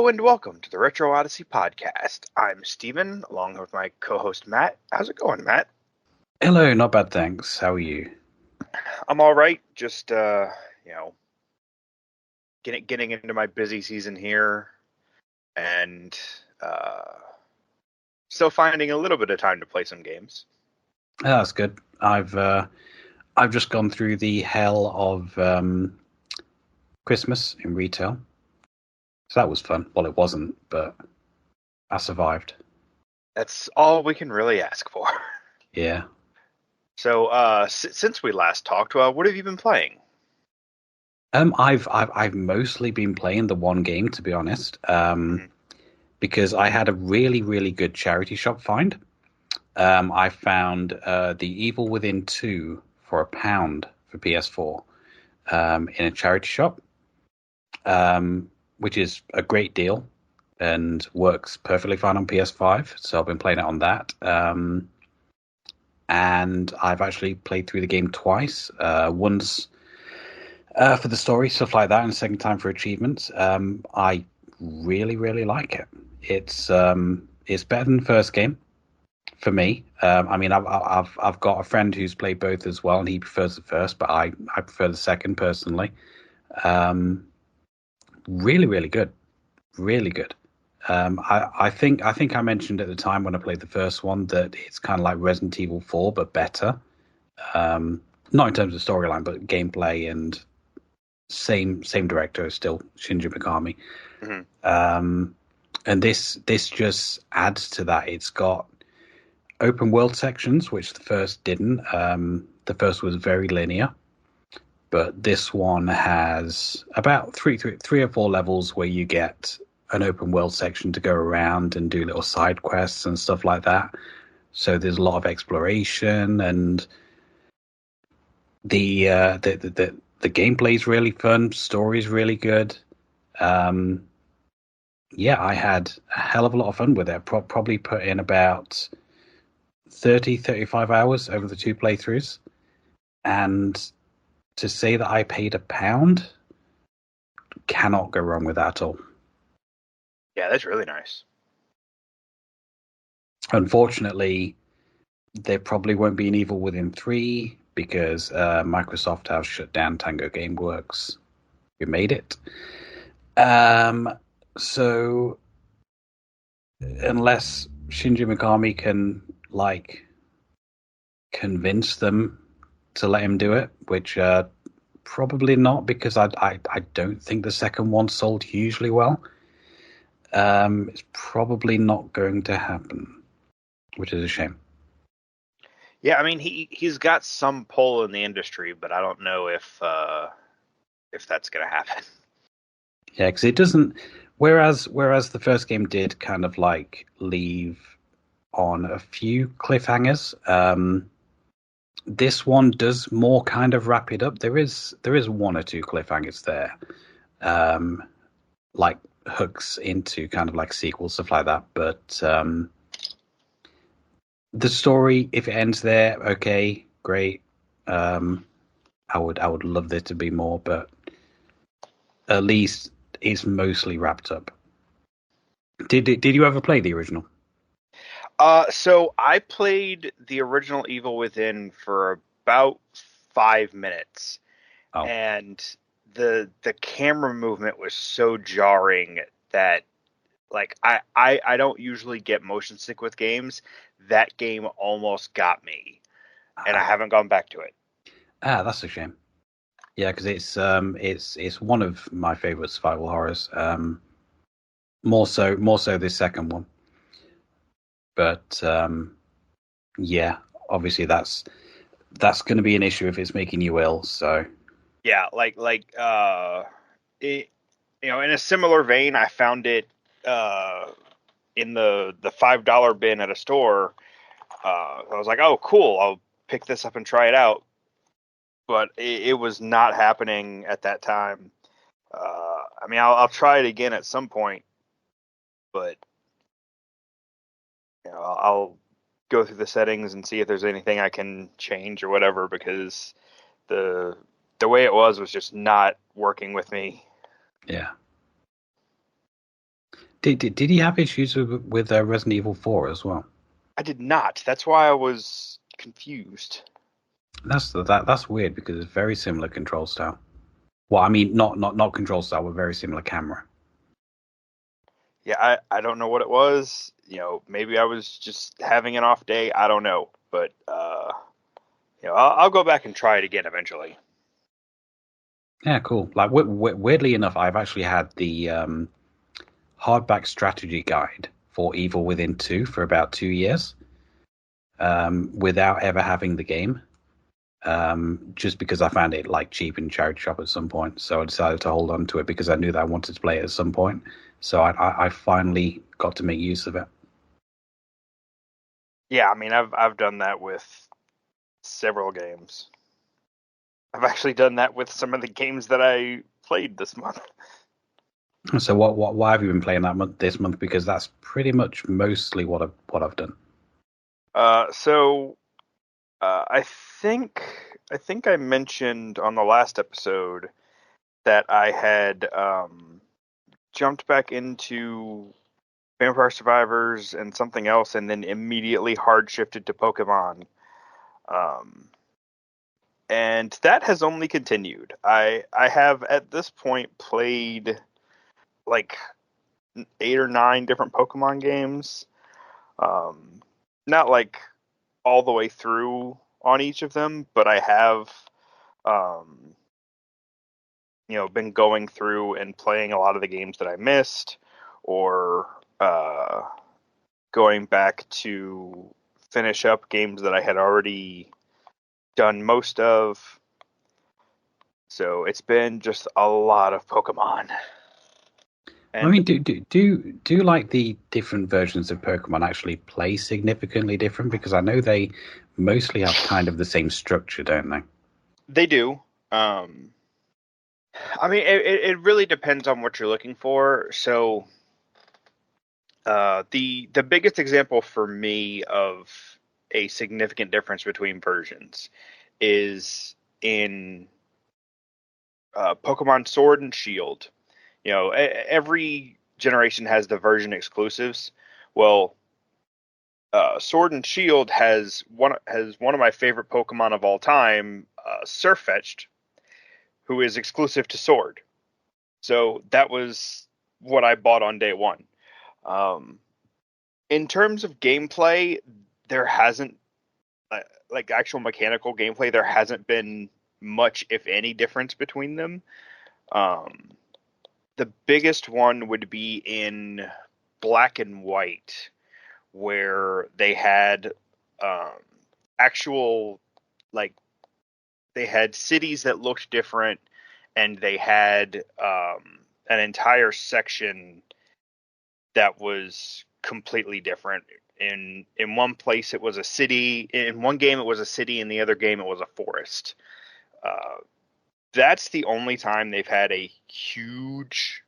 Hello and welcome to the Retro Odyssey podcast. I'm Steven, along with my co-host Matt. How's it going, Matt? Hello, not bad, thanks. How are you? I'm all right. Just getting into my busy season here, and uh, still finding a little bit of time to play some games. That's good. I've just gone through the hell of Christmas in retail, so that was fun. Well, it wasn't, but I survived. That's all we can really ask for. Yeah. So, since we last talked, what have you been playing? I've mostly been playing the one game, to be honest, Mhm. because I had a really good charity shop find. I found The Evil Within 2 for £1 for PS4 in a charity shop, which is a great deal and works perfectly fine on PS5. So I've been playing it on that. And I've actually played through the game twice. Once for the story, stuff like that, and the second time for achievements. I really like it. It's better than the first game for me. I mean, I've got a friend who's played both as well, and he prefers the first, but I prefer the second personally. Um, really good, really good. I think I mentioned at the time when I played the first one that it's kind of like Resident Evil 4 but better. Um, Not in terms of storyline, but gameplay and same director, still Shinji Mikami. Mhm. Um, and this just adds to that. It's got open world sections, which the first didn't. The first was very linear, but this one has about three or four levels where you get an open world section to go around and do little side quests and stuff like that. So there's a lot of exploration, and the gameplay is really fun. Story is really good. Um, yeah, I had a hell of a lot of fun with it. Probably put in about 35 hours over the two playthroughs. And to say that I paid £1 cannot go wrong with that at all. Yeah, that's really nice. Unfortunately, there probably won't be an Evil Within 3 because Microsoft have shut down Tango Gameworks, who made it. Um, so unless Shinji Mikami can like convince them to let him do it, which probably not because I don't think the second one sold hugely well. It's probably not going to happen, which is a shame. Yeah, I mean he's got some pull in the industry, but I don't know if that's gonna happen. Yeah, because it doesn't. Whereas the first game did kind of like leave on a few cliffhangers. This one does more kind of wrap it up. There is one or two cliffhangers there, um, like hooks into kind of like sequels stuff like that. But the story, if it ends there, okay, great. Um, I would love there to be more, but at least it's mostly wrapped up. Did you ever play the original? So I played the original Evil Within for about 5 minutes, Oh, and the camera movement was so jarring that like I don't usually get motion sick with games. That game almost got me, and I haven't gone back to it. that's a shame. Yeah, because it's one of my favorite survival horrors. More so this second one, but yeah, obviously that's going to be an issue if it's making you ill. So Yeah, it, in a similar vein, I found it uh in the $5 bin at a store. I was like, oh, cool, I'll pick this up and try it out. But it was not happening at that time. I mean, I'll try it again at some point, but I'll go through the settings and see if there's anything I can change or whatever because the the way it was just not working with me. yeah, Did he have issues with Resident Evil 4 as well? I did not. That's why I was confused. That's weird because it's very similar control style. Well, I mean, not control style, but very similar camera. Yeah, I don't know what it was. Maybe I was just having an off day. I don't know, but I'll go back and try it again eventually. Yeah, cool. Like weirdly enough, I've actually had the hardback strategy guide for Evil Within 2 for about 2 years, without ever having the game. Just because I found it like cheap in charity shop at some point, so I decided to hold on to it because I knew that I wanted to play it at some point. So I finally got to make use of it. Yeah, I mean, I've done that with several games. I've actually done that with some of the games that I played this month. So why have you been playing this month? Because that's pretty much mostly what I've done. So I think I mentioned on the last episode that I had jumped back into Vampire Survivors and something else, and then immediately hard shifted to Pokemon. Um, and that has only continued. I have at this point played like 8 or 9 different Pokemon games. Um, Not like all the way through on each of them, but I have um, been going through and playing a lot of the games that I missed, or going back to finish up games that I had already done most of. So it's been just a lot of Pokemon. I And mean, do like the different versions of Pokemon actually play significantly different? Because I know they mostly have kind of the same structure, don't they? they do. Um, I mean, it really depends on what you're looking for. So the biggest example for me of a significant difference between versions is in Pokemon Sword and Shield. Every generation has the version exclusives. Well, Sword and Shield has one of my favorite Pokemon of all time, Surfetch'd, who is exclusive to Sword. So that was what I bought on day one. Um, in terms of gameplay, there hasn't uh, like actual mechanical gameplay. There hasn't been much, if any, difference between them. Um, the biggest one would be in Black and White, where they had um, actual like they had cities that looked different, and they had an entire section that was completely different. In one place it was a city. In one game it was a city. In the other game it was a forest. Uh, that's the only time they've had a huge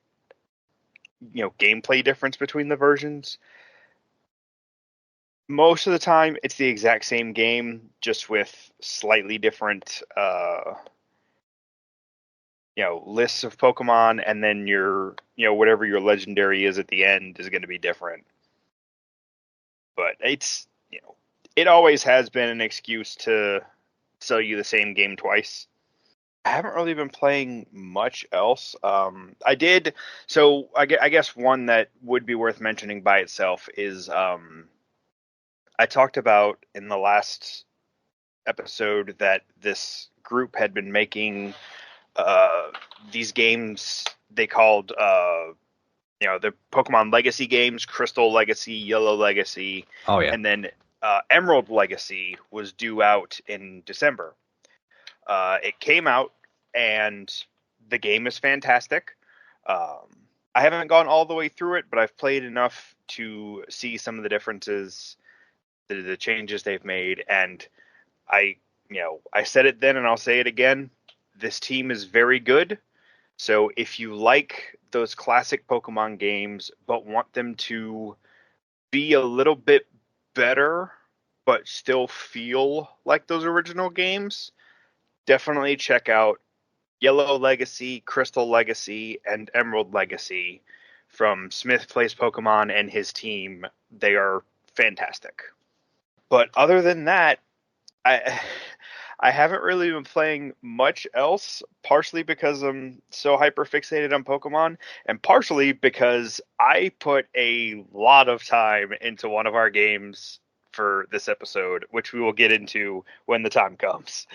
gameplay difference between the versions. Most of the time it's the exact same game, just with slightly different lists of Pokemon, and then your whatever your legendary is at the end is going to be different. But it always has been an excuse to sell you the same game twice. I haven't really been playing much else. I did, so I guess one that would be worth mentioning by itself is I talked about in the last episode that this group had been making uh, these games they called the Pokemon Legacy games, Crystal Legacy, Yellow Legacy, Oh yeah. and then Emerald Legacy was due out in December. It came out, and the game is fantastic. Um, I haven't gone all the way through it, but I've played enough to see some of the differences, the changes they've made, and I said it then and I'll say it again. This team is very good. So if you like those classic Pokemon games but want them to be a little bit better but still feel like those original games, definitely check out Yellow Legacy, Crystal Legacy, and Emerald Legacy from Smith Plays Pokemon and his team. They are fantastic. But other than that, I I haven't really been playing much else, partially because I'm so hyper fixated on Pokemon, and partially because I put a lot of time into one of our games for this episode, which we will get into when the time comes.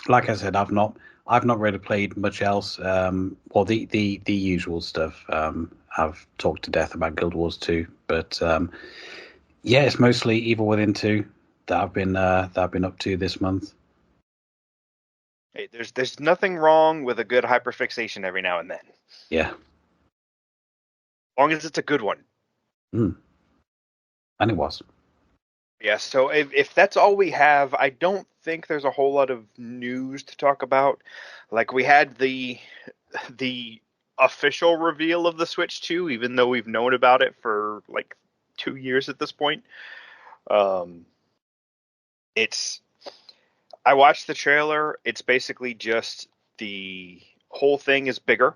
Like I said, I've not really played much else. Well, the usual stuff. I've talked to death about Guild Wars 2, but yeah, it's mostly Evil Within 2 that I've been up to this month. Hey, there's nothing wrong with a good hyperfixation every now and then, Yeah. as long as it's a good one. And it was. Yeah, so if that's all we have, I don't think there's a whole lot of news to talk about. Like, we had the official reveal of the Switch 2, even though we've known about it for like 2 years at this point. It's I watched the trailer. It's basically just the whole thing is bigger.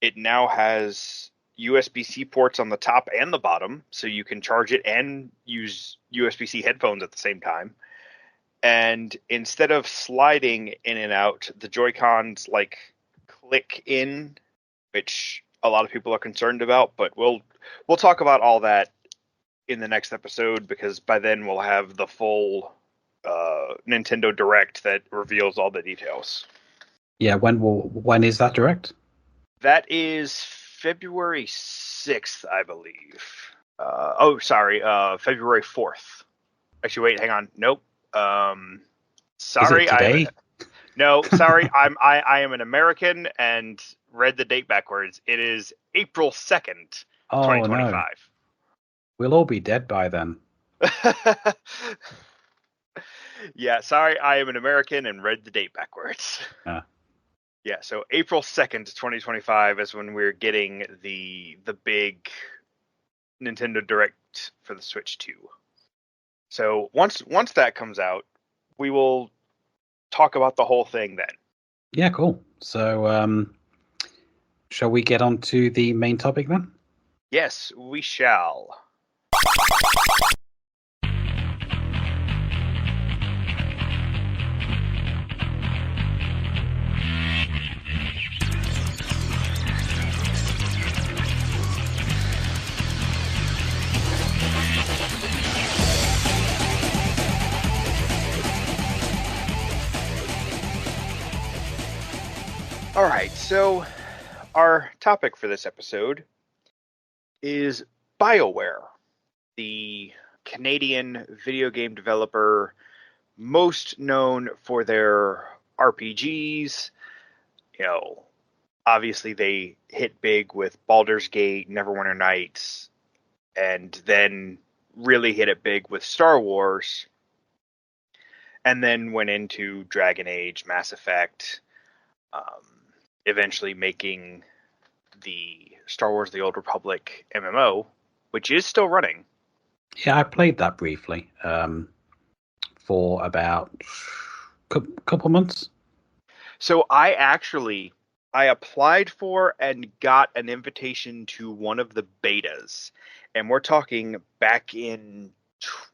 It now has USB-C ports on the top and the bottom, so you can charge it and use USB-C headphones at the same time. And instead of sliding in and out, the Joy-Cons like click in, which a lot of people are concerned about. But we'll talk about all that in the next episode, because by then we'll have the full Nintendo Direct that reveals all the details. Yeah. When is that direct? That is February 6th, I believe. February 4th. Actually, wait, hang on. Nope. Sorry, Is it today? I am an American and read the date backwards. It is April 2nd, Oh 2025. no, we'll all be dead by then. Yeah, sorry, I am an American and read the date backwards. Yeah, so April 2nd, 2025 is when we're getting the big Nintendo Direct for the Switch 2. So once that comes out, we will talk about the whole thing then. Yeah, cool. So, shall we get on to the main topic then? Yes, we shall. All right, so our topic for this episode is Bioware, the Canadian video game developer most known for their RPGs. You know, obviously they hit big with Baldur's Gate, Neverwinter Nights, and then really hit it big with Star Wars, and then went into Dragon Age, Mass Effect, eventually making the Star Wars The Old Republic MMO, which is still running. Yeah, I played that briefly for about a couple months. So I applied for and got an invitation to one of the betas, and we're talking back in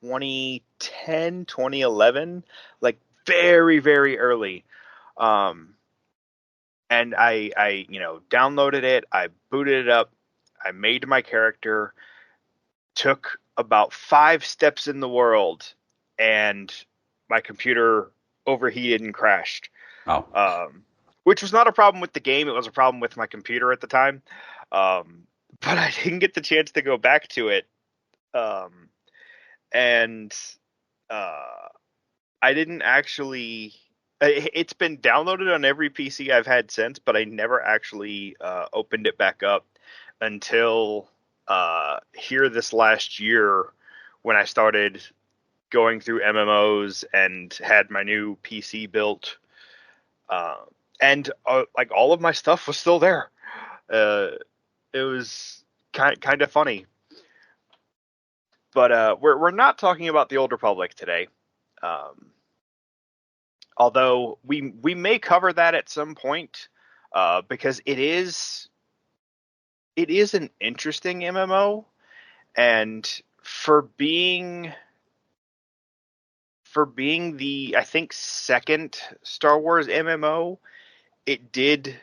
2010, 2011, like very, very early. And I downloaded it, I booted it up, I made my character, took about 5 steps in the world, and my computer overheated and crashed. Oh. Which was not a problem with the game, it was a problem with my computer at the time. But I didn't get the chance to go back to it. And I didn't actually. It's been downloaded on every PC I've had since, but I never actually opened it back up until here this last year, when I started going through MMOs and had my new PC built. And like all of my stuff was still there. It was kind of funny. But we're not talking about the Old Republic today. Although we may cover that at some point, because it is it is an interesting MMO, and for being the, I think, second Star Wars MMO, it did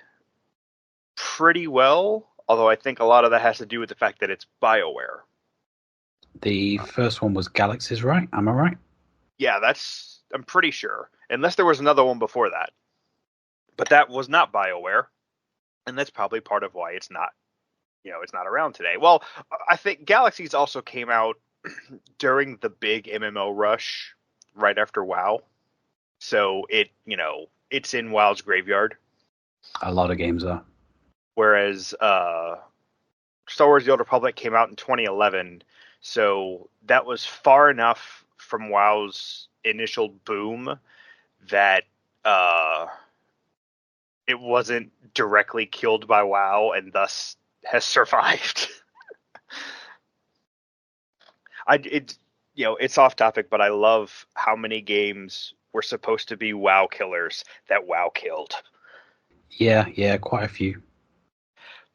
pretty well. Although I think a lot of that has to do with the fact that it's Bioware. The first one was Galaxies, right? Am I right? Yeah, I'm pretty sure, unless there was another one before that. But that was not BioWare, and that's probably part of why it's not around today. Well, I think Galaxies also came out during the big MMO rush right after WoW. So it's in WoW's graveyard. A lot of games are. Whereas Star Wars: The Old Republic came out in 2011, so that was far enough from WoW's initial boom that it wasn't directly killed by WoW and thus has survived. It's off topic, but I love how many games were supposed to be WoW killers that WoW killed. Yeah, quite a few.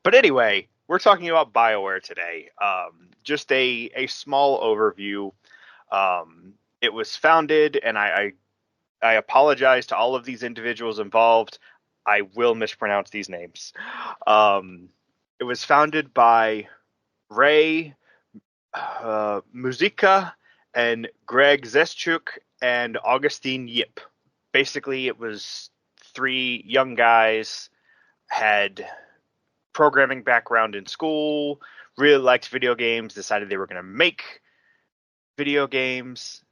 But anyway, we're talking about BioWare today. Just a small overview. It was founded, and I apologize to all of these individuals involved. I will mispronounce these names. It was founded by Ray Muzyka and Greg Zeschuk and Augustine Yip. Basically, it was three young guys, had programming background in school, really liked video games, decided they were going to make video games,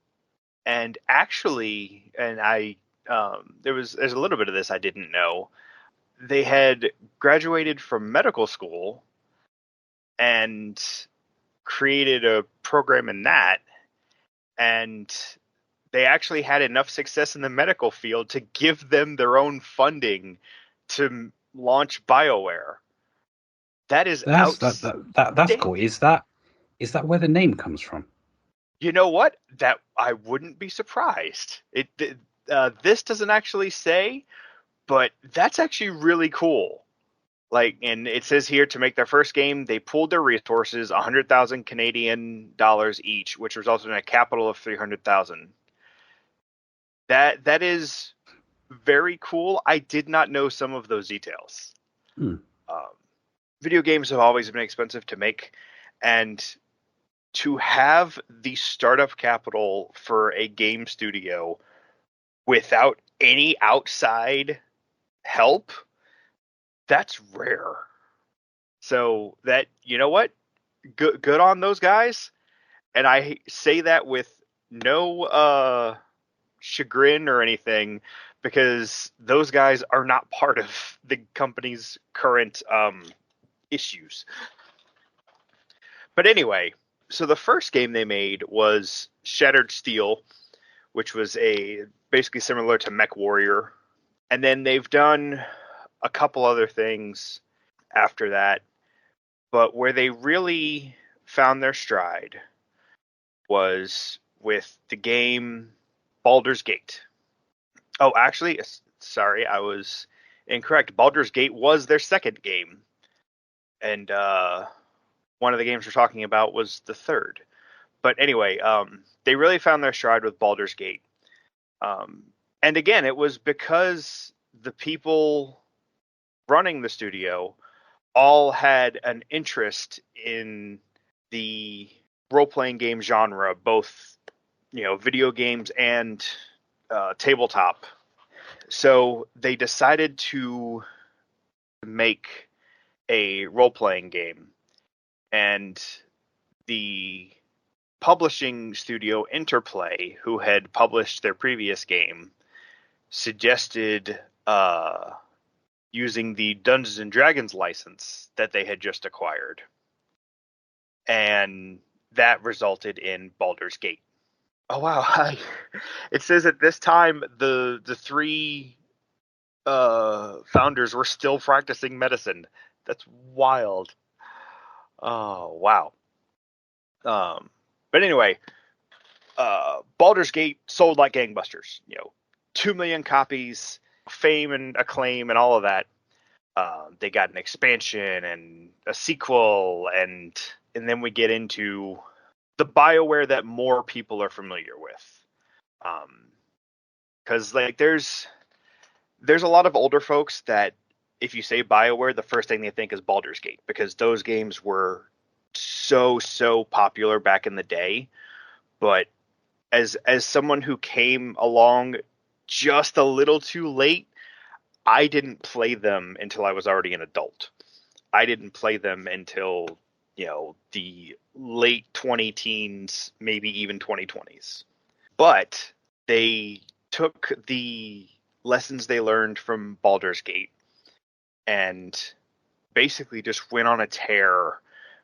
and actually, there's a little bit of this I didn't know. They had graduated from medical school and created a program in that, and they actually had enough success in the medical field to give them their own funding to launch BioWare. That is That's cool. Is that where the name comes from? You know what? That I wouldn't be surprised. This doesn't actually say, but that's actually really cool. Like, and it says here to make their first game, they pooled their resources, 100,000 Canadian dollars each, which resulted in a capital of 300,000. That is very cool. I did not know some of those details. Hmm. Video games have always been expensive to make, and to have the startup capital for a game studio without any outside help, that's rare. So that, you know what? Good on those guys. And I say that with no chagrin or anything, because those guys are not part of the company's current issues. But anyway, so the first game they made was Shattered Steel, which was basically similar to Mech Warrior. And then they've done a couple other things after that. But where they really found their stride was with the game Baldur's Gate. Oh, actually, sorry, I was incorrect. Baldur's Gate was their second game. And one of the games we're talking about was the third. But anyway, they really found their stride with Baldur's Gate. And again, it was because the people running the studio all had an interest in the role-playing game genre, both video games and tabletop. So they decided to make a role-playing game, and the publishing studio Interplay, who had published their previous game, suggested using the Dungeons and Dragons license that they had just acquired, and that resulted in Baldur's Gate. Oh wow! It says at this time the three founders were still practicing medicine. That's wild. Oh wow. But anyway, Baldur's Gate sold like gangbusters. 2 million copies, fame and acclaim and all of that. They got an expansion and a sequel, and then we get into the Bioware that more people are familiar with. Because like there's a lot of older folks that if you say Bioware, the first thing they think is Baldur's Gate, because those games were so popular back in the day. But as someone who came along just a little too late, I didn't play them until I was already an adult. I didn't play them until, the late 20 teens, maybe even 2020s. But they took the lessons they learned from Baldur's Gate and basically just went on a tear,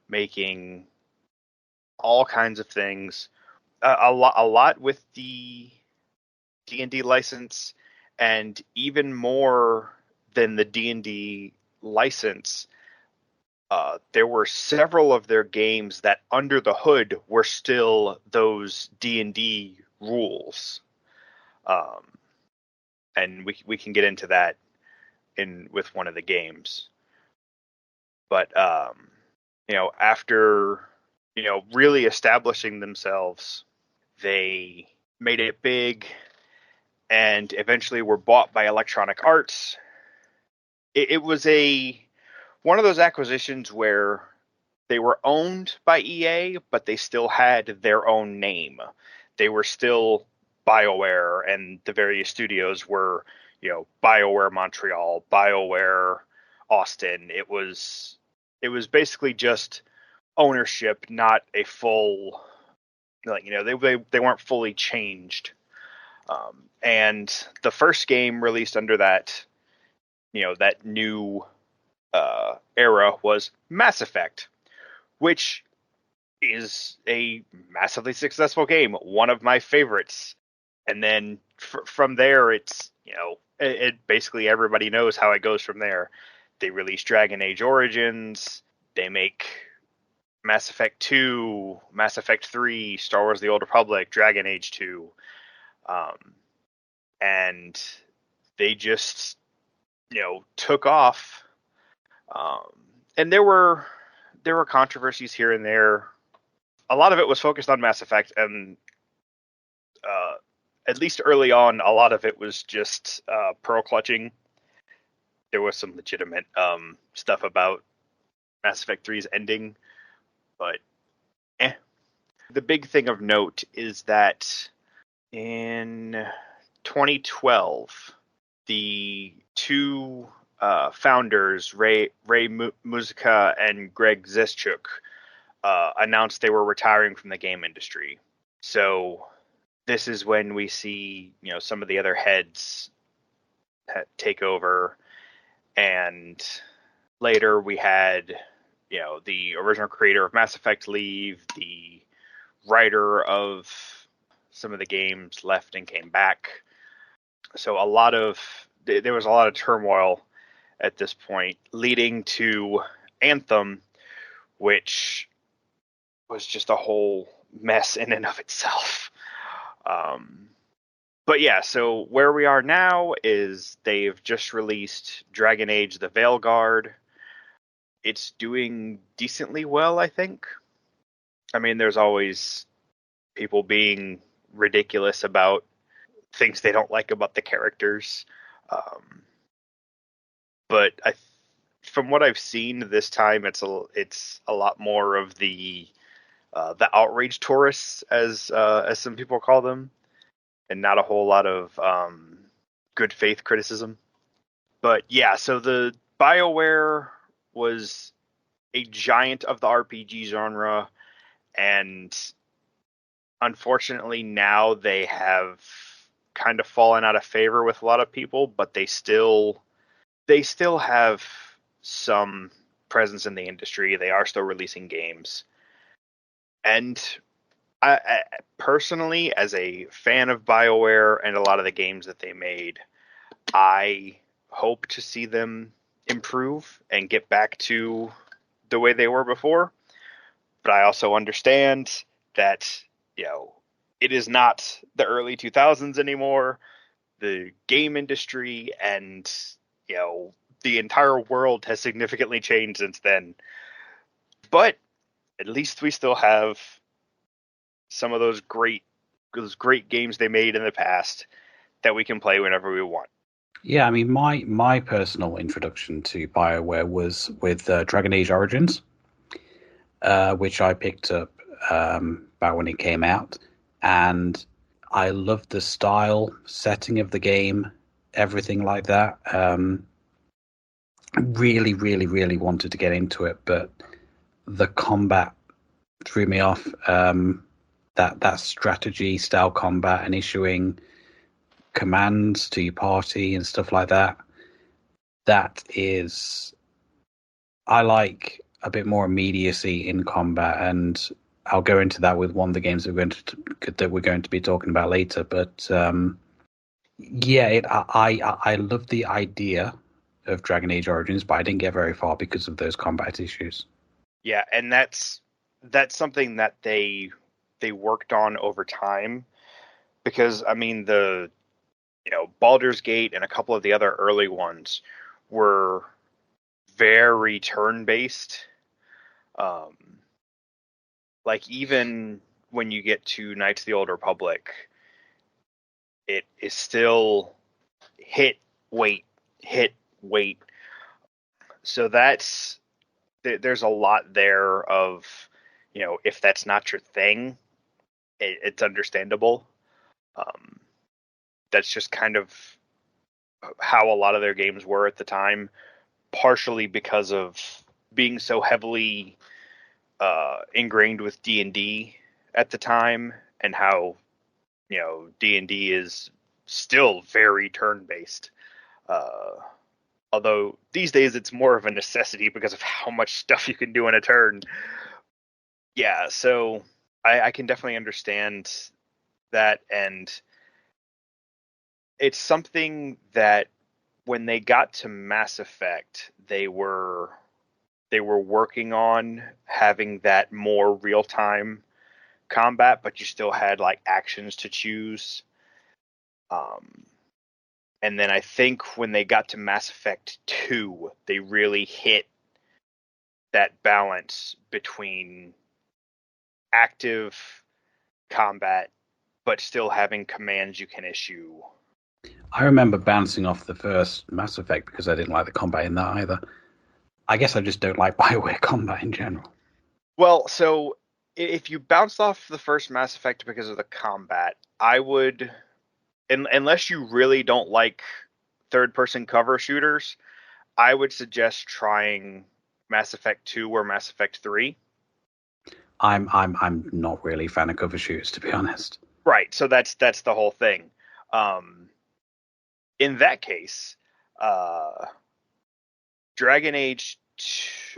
making all kinds of things. A lot with the D&D license, and even more than the D&D license, there were several of their games that under the hood were still those D&D rules. And we can get into that with one of the games. But after really establishing themselves, they made it big and eventually were bought by Electronic Arts. It was one of those acquisitions where they were owned by EA, but they still had their own name. They were still BioWare, and the various studios were, BioWare Montreal, BioWare Austin. It was basically just ownership, not a full, they weren't fully changed. And the first game released under that, that new era was Mass Effect, which is a massively successful game, one of my favorites. And then from there, it's, it basically everybody knows how it goes from there. They release Dragon Age Origins, they make Mass Effect 2, Mass Effect 3, Star Wars The Old Republic, Dragon Age 2. And they just, took off. And there were controversies here and there. A lot of it was focused on Mass Effect, and at least early on, a lot of it was just pearl clutching. There was some legitimate stuff about Mass Effect 3's ending, but The big thing of note is that in 2012, the two founders, Ray Muzyka and Greg Zeschuk, announced they were retiring from the game industry. So this is when we see, some of the other heads take over, and later we had, the original creator of Mass Effect leave, the writer of some of the games left and came back. So there was a lot of turmoil at this point, leading to Anthem, which was just a whole mess in and of itself. But yeah, so where we are now is they've just released Dragon Age the Veilguard. It's doing decently well, I think. I mean, there's always people being ridiculous about things they don't like about the characters. But from what I've seen this time, it's a lot more of the outrage tourists, as some people call them, and not a whole lot of good faith criticism. But yeah, so the BioWare was a giant of the RPG genre, and unfortunately now they have kind of fallen out of favor with a lot of people, but they still have some presence in the industry. They are still releasing games. And I personally, as a fan of BioWare and a lot of the games that they made, I hope to see them improve and get back to the way they were before. But I also understand that, it is not the early 2000s anymore. The game industry and, the entire world has significantly changed since then. But at least we still have some of those great games they made in the past that we can play whenever we want. Yeah, I mean, my personal introduction to Bioware was with Dragon Age Origins, which I picked up back when it came out, and I loved the style, setting of the game, everything like that. Really, really, really wanted to get into it, but the combat threw me off. That strategy style combat and issuing commands to your party and stuff like that. That is, I like a bit more immediacy in combat, and I'll go into that with one of the games that we're going to be talking about later. But yeah, I love the idea of Dragon Age Origins, but I didn't get very far because of those combat issues. Yeah, and that's something that they worked on over time, because I mean the Baldur's Gate and a couple of the other early ones were very turn based. Like even when you get to Knights of the Old Republic, it is still hit, wait, hit, wait. So there's a lot there of, if that's not your thing, it's understandable. That's just kind of how a lot of their games were at the time, partially because of being so heavily ingrained with D&D at the time, and how D&D is still very turn-based. Although these days it's more of a necessity because of how much stuff you can do in a turn. Yeah, so I can definitely understand that, and it's something that when they got to Mass Effect, they were working on having that more real-time combat, but you still had like actions to choose. And then I think when they got to Mass Effect 2, they really hit that balance between active combat but still having commands you can issue. I remember bouncing off the first Mass Effect because I didn't like the combat in that either. I guess I just don't like Bioware combat in general. Well, so if you bounced off the first Mass Effect because of the combat, I would, unless you really don't like third-person cover shooters, I would suggest trying Mass Effect 2 or Mass Effect 3. I'm not really a fan of cover shooters, to be honest. Right, so that's the whole thing. In that case, Dragon Age.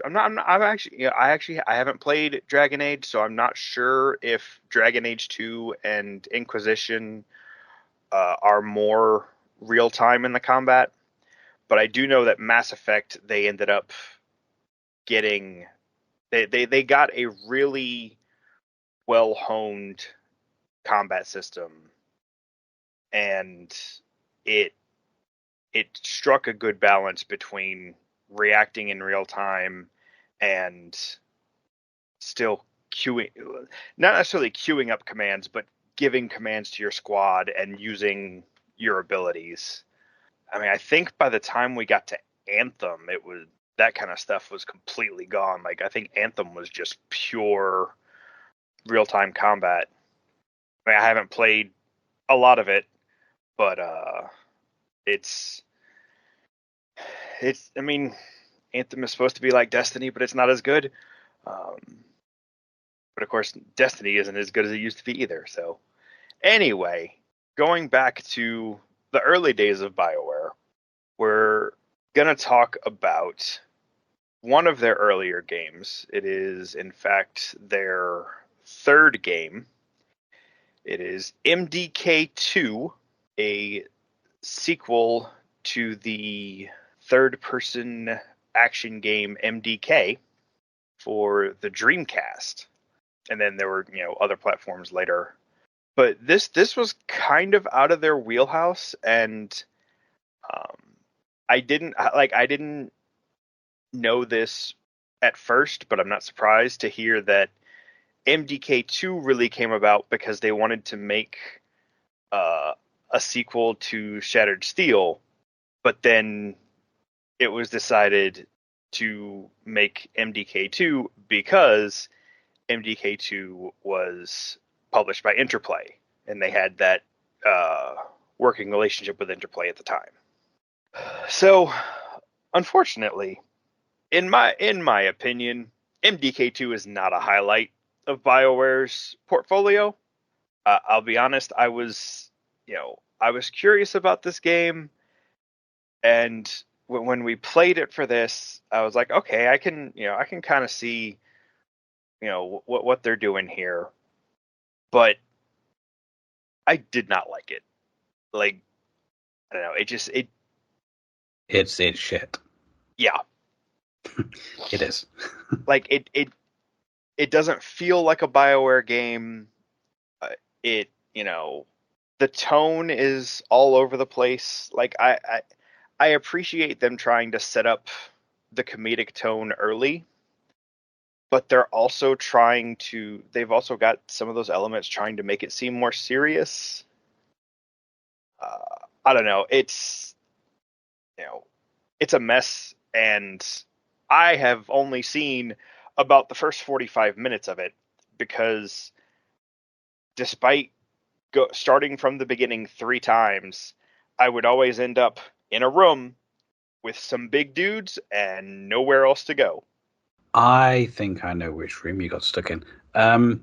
I haven't played Dragon Age, so I'm not sure if Dragon Age 2 and Inquisition are more real time in the combat. But I do know that Mass Effect, they ended up getting they got a really well honed combat system, and it struck a good balance between reacting in real time and still queuing, not necessarily queuing up commands, but giving commands to your squad and using your abilities. I mean, I think by the time we got to Anthem, it was that kind of stuff was completely gone. Like, I think Anthem was just pure real-time combat. I mean, I haven't played a lot of it, but it's I mean, Anthem is supposed to be like Destiny, but it's not as good. But of course, Destiny isn't as good as it used to be either. So anyway, going back to the early days of BioWare, we're going to talk about one of their earlier games. It is, in fact, their third game. It is MDK2, a sequel to the third-person action game MDK for the Dreamcast. And then there were, other platforms later. But this was kind of out of their wheelhouse, and I didn't know this at first, but I'm not surprised to hear that MDK2 really came about because they wanted to make uh, a sequel to Shattered Steel, but then it was decided to make MDK2 because MDK2 was published by Interplay, and they had that uh, working relationship with Interplay at the time. So, unfortunately, in my opinion, MDK2 is not a highlight of BioWare's portfolio. I'll be honest, I was curious about this game, and when we played it for this, I was like, okay, I can kind of see, what they're doing here, but I did not like it. Like, I don't know, It's shit. yeah, It is. like it doesn't feel like a BioWare game. It, the tone is all over the place. Like I appreciate them trying to set up the comedic tone early, but they've also got some of those elements trying to make it seem more serious. I don't know. You know, it's a mess, and I have only seen about the first 45 minutes of it because despite starting from the beginning 3 times, I would always end up in a room with some big dudes and nowhere else to go. I think I know which room you got stuck in. Um,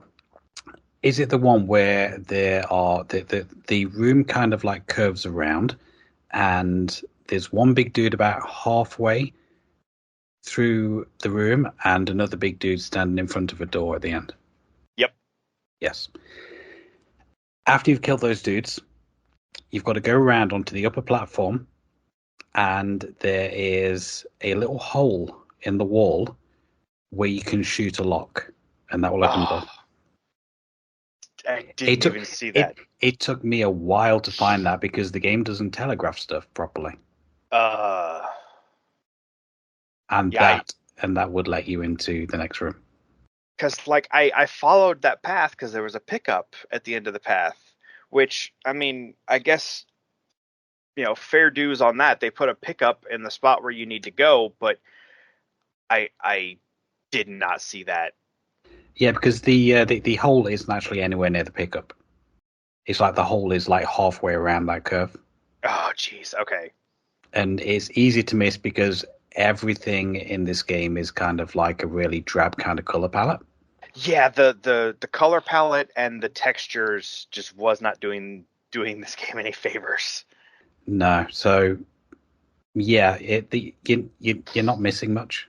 is it the one where there are the room kind of like curves around, and there's one big dude about halfway through the room, and another big dude standing in front of a door at the end? Yep. Yes. After you've killed those dudes, you've got to go around onto the upper platform, and there is a little hole in the wall where you can shoot a lock, and that will open the door. I didn't even see that. It took me a while to find that because the game doesn't telegraph stuff properly. And Yeah, that would let you into the next room. because like I followed that path because there was a pickup at the end of the path, which I mean, I guess fair dues on that. They put a pickup in the spot where you need to go, but I did not see that. Yeah, because the hole isn't actually anywhere near the pickup. It's like the hole is like halfway around that curve. Oh, jeez. Okay. And it's easy to miss because everything in this game is kind of like a really drab kind of color palette. Yeah, the color palette and the textures just was not doing this game any favors. No, so yeah, you're not missing much.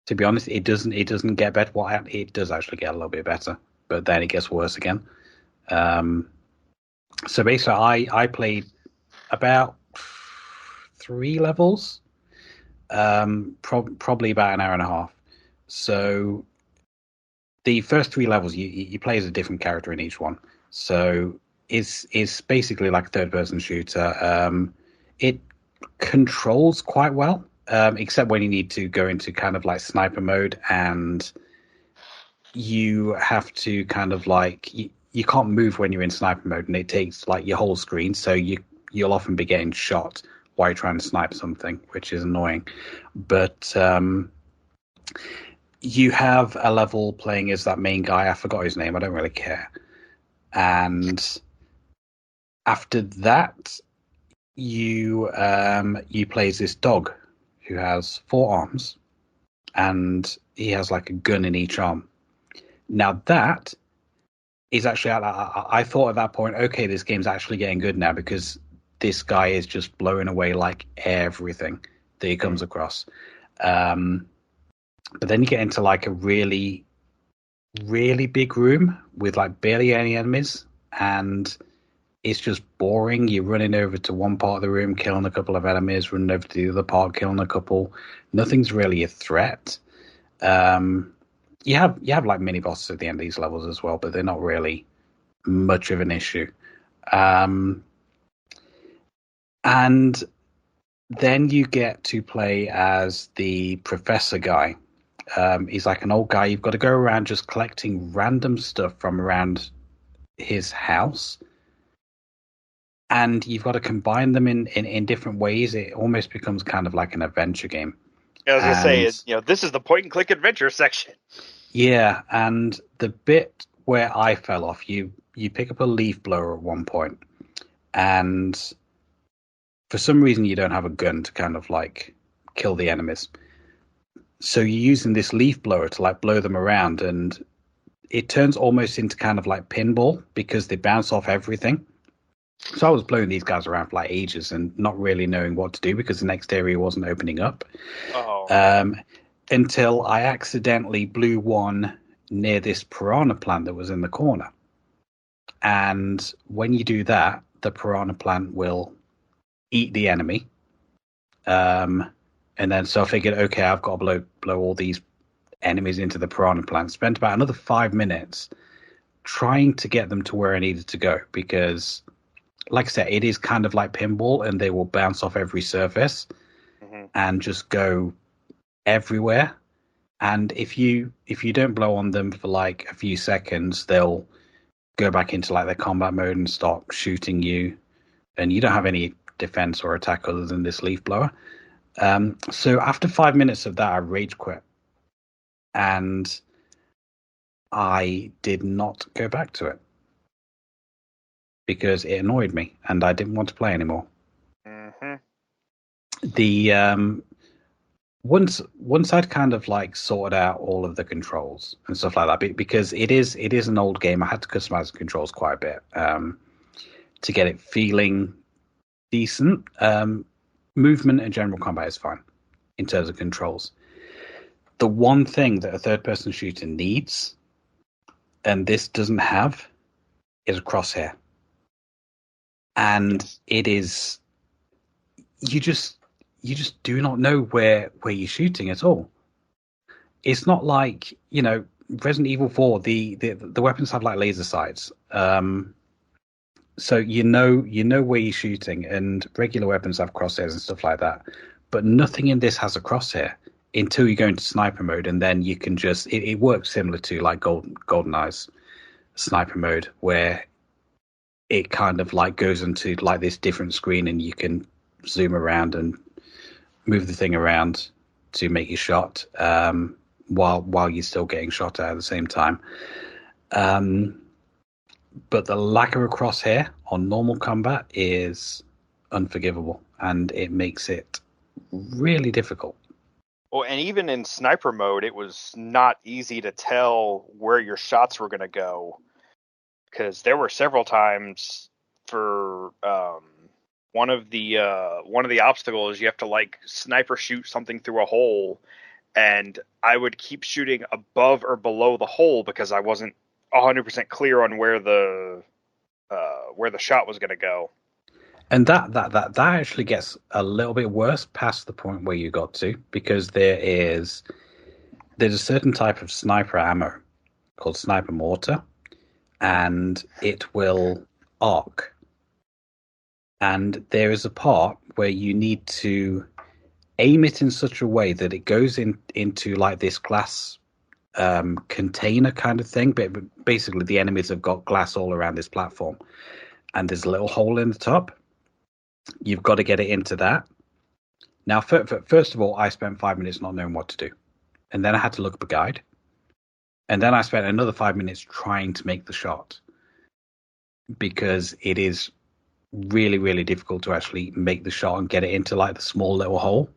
To be honest, it doesn't get better. Well, it does actually get a little bit better, but then it gets worse again. So basically, I played about 3 levels, probably about an hour and a half. So the first 3 levels, you play as a different character in each one. So it's basically like a third person shooter. It controls quite well, except when you need to go into kind of like sniper mode, and you have to kind of like you can't move when you're in sniper mode, and it takes like your whole screen, so you'll often be getting shot while you're trying to snipe something, which is annoying. But you have a level playing as that main guy. I forgot his name. I don't really care. And after that, you play as this dog who has 4 arms, and he has like a gun in each arm. Now that is actually, I thought at that point, okay, this game's actually getting good now because this guy is just blowing away like everything that he comes across. But then you get into like a really, really big room with like barely any enemies, and it's just boring. You're running over to one part of the room, killing a couple of enemies, running over to the other part, killing a couple. Nothing's really a threat. You have like mini bosses at the end of these levels as well, but they're not really much of an issue. And Then you get to play as the professor guy. He's like an old guy. You've got to go around just collecting random stuff from around his house, and you've got to combine them in different ways. It almost becomes kind of like an adventure game. I was gonna say, And this is the point and click adventure section. yeah, and the bit where I fell off, you pick up a leaf blower at one point, and for some reason you don't have a gun to kind of like kill the enemies. So you're using this leaf blower to like blow them around, and it turns almost into kind of like pinball because they bounce off everything. So I was blowing these guys around for like ages and not really knowing what to do because the next area wasn't opening up. Oh, Um, until I accidentally blew one near this piranha plant that was in the corner. And when you do that, the piranha plant will eat the enemy. Um, and then so I figured, okay, I've got to blow all these enemies into the piranha plant. Spent about another 5 minutes trying to get them to where I needed to go because, like I said, it is kind of like pinball, and they will bounce off every surface hmm. and just go everywhere. And if you don't blow on them for like a few seconds, they'll go back into like their combat mode and start shooting you, and you don't have any defense or attack other than this leaf blower. So after 5 minutes of that, I rage quit, and I did not go back to it because it annoyed me, and I didn't want to play anymore. Hmm. The once I'd kind of like sorted out all of the controls and stuff like that, because it is an old game. I had to customize the controls quite a bit to get it feeling decent. Movement and general combat is fine in terms of controls. The one thing that a third-person shooter needs, and this doesn't have, is a crosshair. And Yes. it is you just do not know where you're shooting at all. It's not like, Resident Evil 4, the weapons have like laser sights. So you know where you're shooting, and regular weapons have crosshairs and stuff like that. But nothing in this has a crosshair until you go into sniper mode, and then you can just it works similar to like GoldenEye's sniper mode, where it kind of like goes into like this different screen, and you can zoom around and move the thing around to make your shot, while you're still getting shot at the same time. Um, but the lack of a crosshair on normal combat is unforgivable, and it makes it really difficult. Well, and even in sniper mode, it was not easy to tell where your shots were going to go because there were several times for one of the obstacles you have to like sniper shoot something through a hole, and I would keep shooting above or below the hole because I wasn't 100% clear on where the shot was going to go. And that actually gets a little bit worse past the point where you got to, because there's a certain type of sniper ammo called sniper mortar, and it will arc. And there is a part where you need to aim it in such a way that it goes into like this glass container kind of thing. But basically, the enemies have got glass all around this platform, and there's a little hole in the top. You've got to get it into that. Now, first of all, I spent 5 minutes not knowing what to do, and then I had to look up a guide, and then I spent another 5 minutes trying to make the shot because it is really, really difficult to actually make the shot and get it into like the small little hole.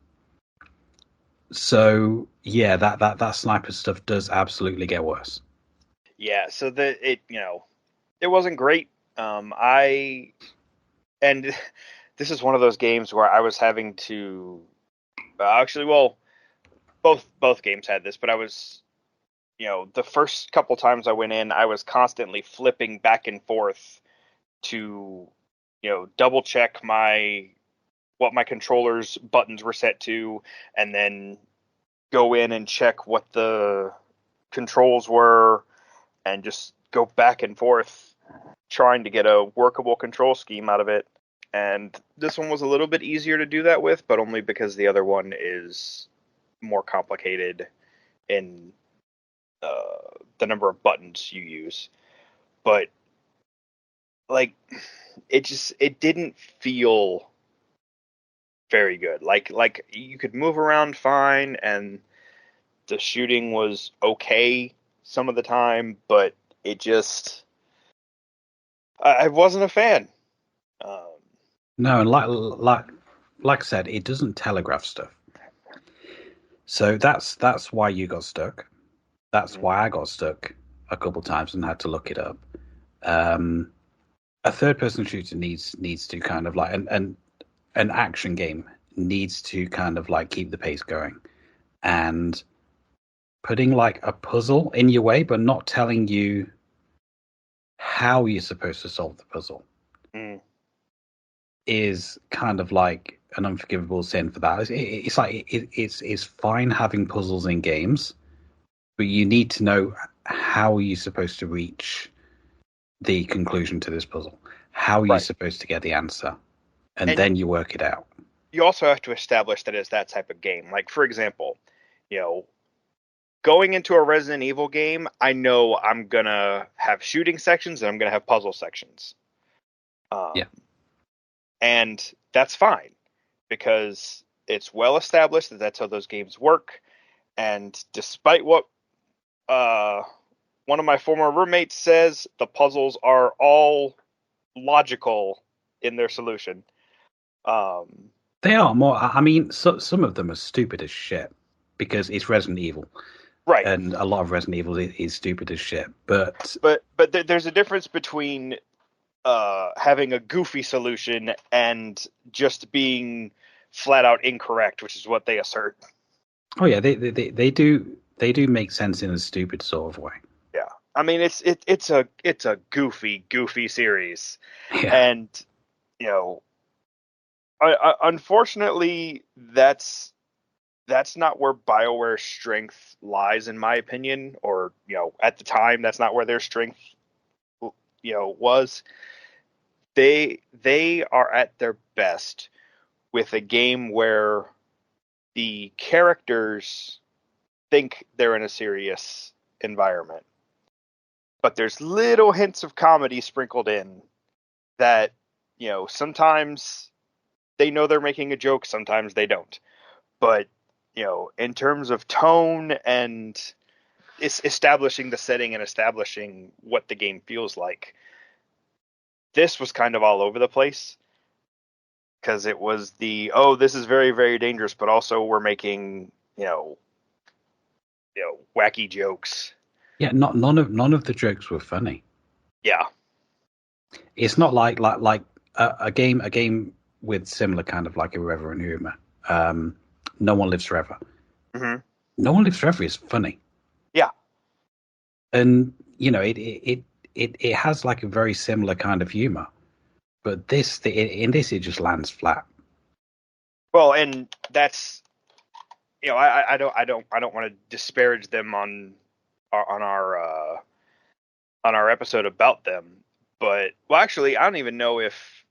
So yeah, that sniper stuff does absolutely get worse. Yeah, so it wasn't great. I and this is one of those games where I was having to actually, well, both games had this, but I was, the first couple times I went in, I was constantly flipping back and forth to, double check what my controller's buttons were set to, and then go in and check what the controls were, and just go back and forth trying to get a workable control scheme out of it. and this one was a little bit easier to do that with, but only because the other one is more complicated in the number of buttons you use. But like, it didn't feel very good. Like you could move around fine, and the shooting was okay some of the time, but it just I wasn't a fan. Um, No, and like I said, it doesn't telegraph stuff. So that's why you got stuck. That's why I got stuck a couple times and had to look it up. Um, a third person shooter needs to kind of like an action game needs to kind of like keep the pace going, and putting like a puzzle in your way but not telling you how you're supposed to solve the puzzle mm, is kind of like an unforgivable sin for that. It's like it's fine having puzzles in games, but you need to know how you're supposed to reach the conclusion to this puzzle. How are you right. supposed to get the answer? And And then you work it out. you also have to establish that it's that type of game. Like, for example, you know, going into a Resident Evil game, I know I'm gonna have shooting sections and I'm gonna have puzzle sections. Yeah. And that's fine because it's well established that that's how those games work. And despite what uh, one of my former roommates says, the puzzles are all logical in their solution. Um, They are more. I mean, some of them are stupid as shit because it's Resident Evil, right. and a lot of Resident Evil is stupid as shit. But But there's a difference between having a goofy solution and just being flat out incorrect, which is what they assert. oh yeah, they do make sense in a stupid sort of way. Yeah, I mean it's a goofy series, Yeah, and you know, unfortunately, that's not where BioWare's strength lies, in my opinion. Or at the time, that's not where their strength was. They are at their best with a game where the characters think they're in a serious environment, but there's little hints of comedy sprinkled in that sometimes they know they're making a joke, sometimes they don't. But in terms of tone and establishing the setting and establishing what the game feels like, this was kind of all over the place because it was this is very, very dangerous, but also we're making wacky jokes. yeah. Not none of the jokes were funny. Yeah. It's not like a game with similar kind of like irreverent humor. No One Lives Forever. Mm-hmm. No One Lives Forever is funny, Yeah. and it has like a very similar kind of humor. But in this it just lands flat. Well, and that's I don't want to disparage them on our episode about them, but well, actually, I don't even know if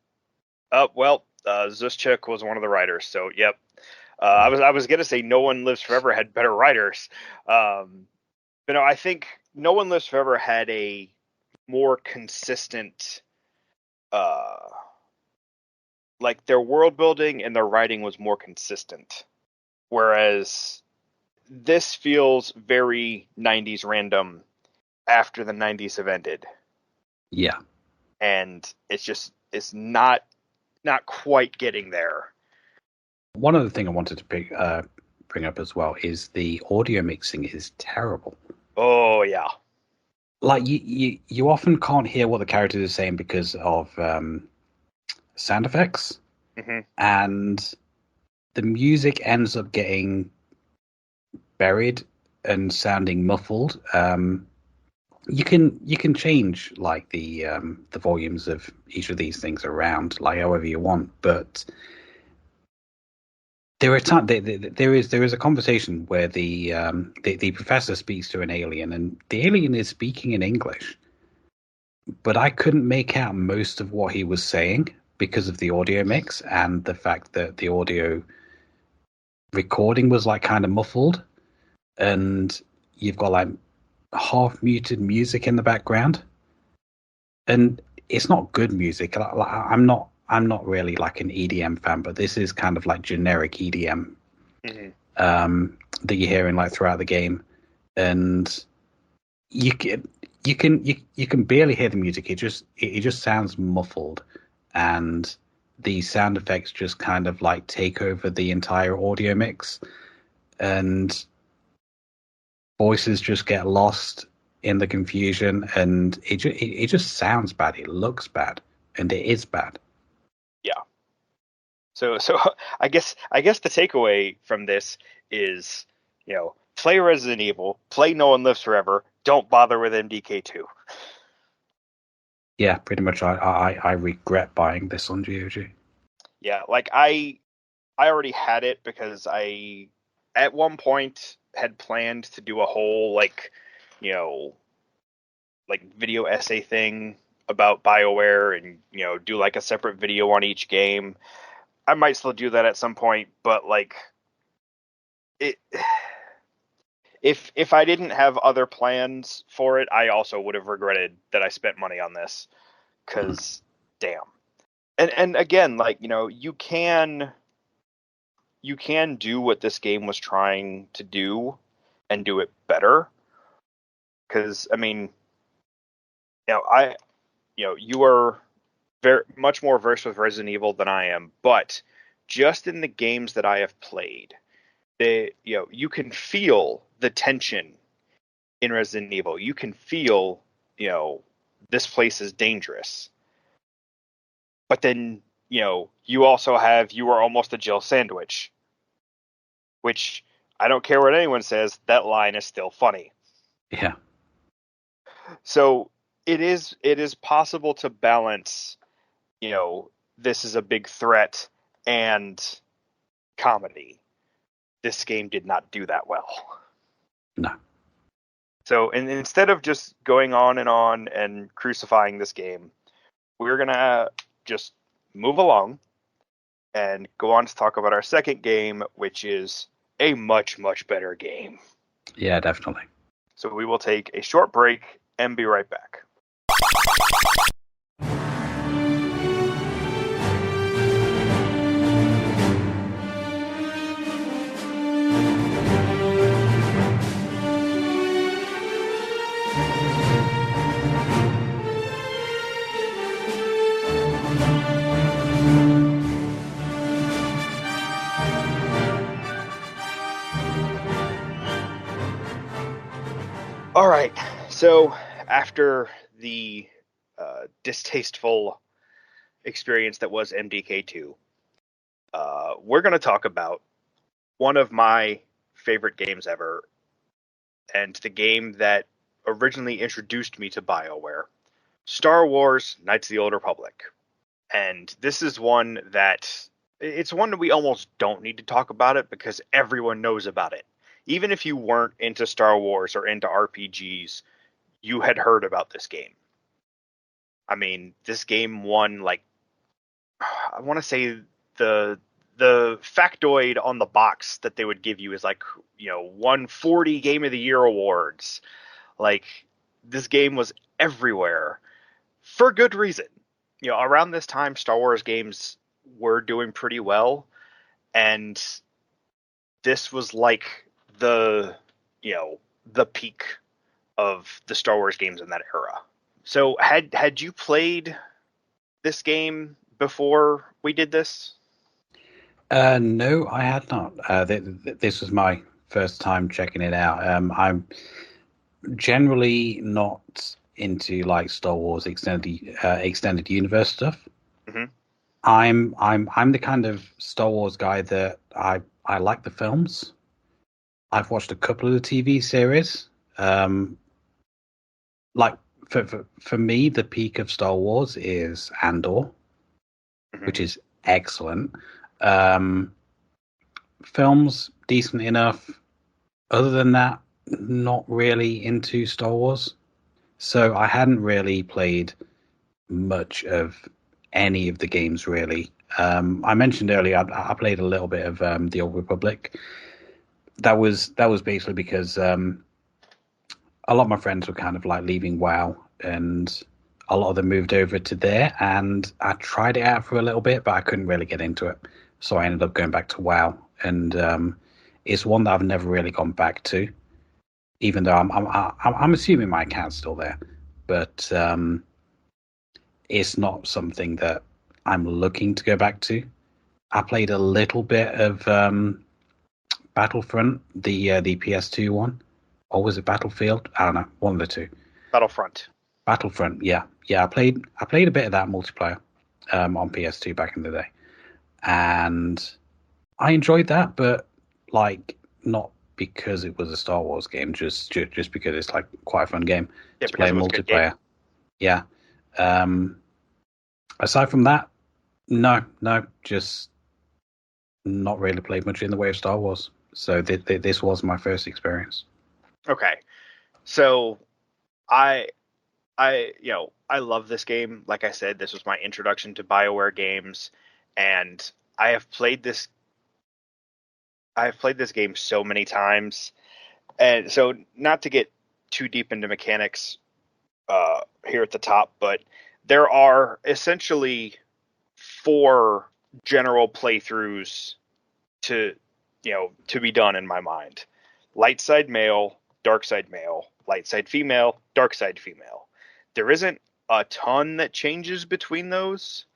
Zuschek was one of the writers, so yep. I was gonna say No One Lives Forever had better writers, but no, I think No One Lives Forever had a more consistent, uh, like their world building and their writing was more consistent, whereas this feels very 90s random after the 90s have ended, Yeah. and it's not quite getting there. One other thing I wanted to bring up as well is the audio mixing is terrible. Oh yeah. Like you often can't hear what the characters are saying because of sound effects, Mm-hmm. and the music ends up getting buried and sounding muffled. You can change like the volumes of each of these things around like however you want, but there are there is a conversation where the professor speaks to an alien, and the alien is speaking in English, but I couldn't make out most of what he was saying. because of the audio mix and the fact that the audio recording was like kind of muffled, and you've got like half muted music in the background, and it's not good music. I'm not really like an EDM fan, but this is kind of like generic EDM that you're hearing like throughout the game, and you can barely hear the music. It just sounds muffled, and the sound effects just kind of like take over the entire audio mix, and voices just get lost in the confusion, and it just sounds bad. It looks bad, and it is bad. Yeah. So I guess the takeaway from this is, play Resident Evil, play No One Lives Forever, don't bother with MDK2. Yeah, pretty much. I regret buying this on GOG. Yeah, like I already had it because I at one point had planned to do a whole like video essay thing about BioWare and do like a separate video on each game. I might still do that at some point, but like it if I didn't have other plans for it, I also would have regretted that I spent money on this, cuz damn. And again, like, you can do what this game was trying to do and do it better, cuz I mean, you are very much more versed with Resident Evil than I am, but just in the games that I have played, you can feel the tension in Resident Evil. You can feel, this place is dangerous. But then, you also have You Are Almost a Jill Sandwich, which I don't care what anyone says, that line is still funny. Yeah. So it is possible to balance, this is a big threat and comedy. This game did not do that well. No. So instead of just going on and crucifying this game, we're going to just move along and go on to talk about our second game, which is a much, much better game. Yeah, definitely. So we will take a short break and be right back. All right, so after the distasteful experience that was MDK2, we're going to talk about one of my favorite games ever, and the game that originally introduced me to BioWare, Star Wars Knights of the Old Republic. And this is one that we almost don't need to talk about it because everyone knows about it. Even if you weren't into Star Wars or into RPGs, you had heard about this game. I mean, this game won, like, I want to say the factoid on the box that they would give you is like, won 40 Game of the Year awards. Like, this game was everywhere for good reason. Around this time, Star Wars games were doing pretty well, and this was like the peak of the Star Wars games in that era. So had you played this game before we did this? No, I had not. This was my first time checking it out. I'm generally not into like Star Wars extended universe stuff. Mm-hmm. I'm the kind of Star Wars guy that I like the films. I've watched a couple of the TV series. Like for me, the peak of Star Wars is Andor, which is excellent. Films decent enough. Other than that, not really into Star Wars. So I hadn't really played much of any of the games really. I mentioned earlier I played a little bit of the Old Republic. That was basically because a lot of my friends were kind of like leaving WoW, and a lot of them moved over to there. And I tried it out for a little bit, but I couldn't really get into it, so I ended up going back to WoW. And it's one that I've never really gone back to, even though I'm assuming my account's still there, but it's not something that I'm looking to go back to. I played a little bit of Battlefront, the PS2 one, or was it Battlefield? I don't know, one of the two. Battlefront. Battlefront, yeah. I played a bit of that multiplayer on PS2 back in the day, and I enjoyed that, but like not because it was a Star Wars game, just because it's like quite a fun game to play multiplayer. Yeah. Aside from that, no, just not really played much in the way of Star Wars. So this was my first experience. Okay, so I love this game. Like I said, this was my introduction to Bioware games, and I have played this game so many times. And so, not to get too deep into mechanics here at the top, but there are essentially 4 general playthroughs to be done in my mind: light side male, dark side male, light side female, dark side female. There isn't a ton that changes between those,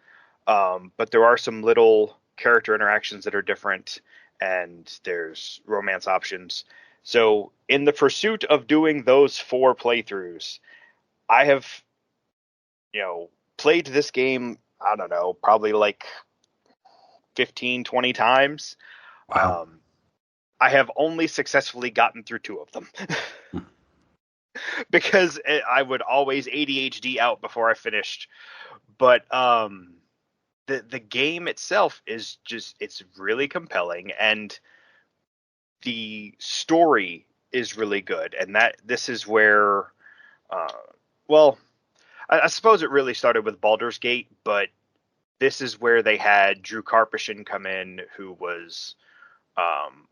but there are some little character interactions that are different, and there's romance options. So in the pursuit of doing those 4 playthroughs, I have, played this game, I don't know, probably like 15, 20 times. Wow. I have only successfully gotten through 2 of them. Because I would always ADHD out before I finished. But the game itself is it's really compelling, and the story is really good. And this is where, I suppose it really started with Baldur's Gate, but this is where they had Drew Karpyshyn come in, who was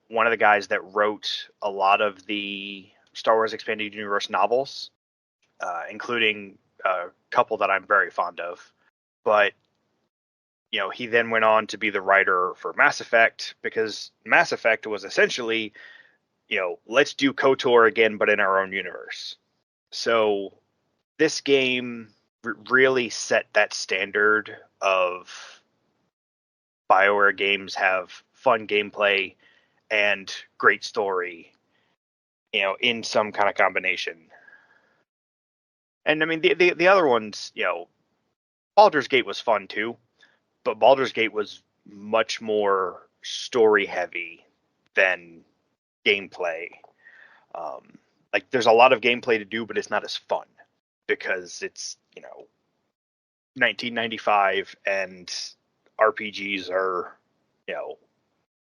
one of the guys that wrote a lot of the Star Wars Expanded Universe novels, including a couple that I'm very fond of. But, he then went on to be the writer for Mass Effect, because Mass Effect was essentially, let's do KOTOR again, but in our own universe. So this game really set that standard of BioWare games have fun gameplay and great story, in some kind of combination. And I mean, the other ones, Baldur's Gate was fun too, but Baldur's Gate was much more story heavy than gameplay. Like there's a lot of gameplay to do, but it's not as fun because it's, 1995 and RPGs are,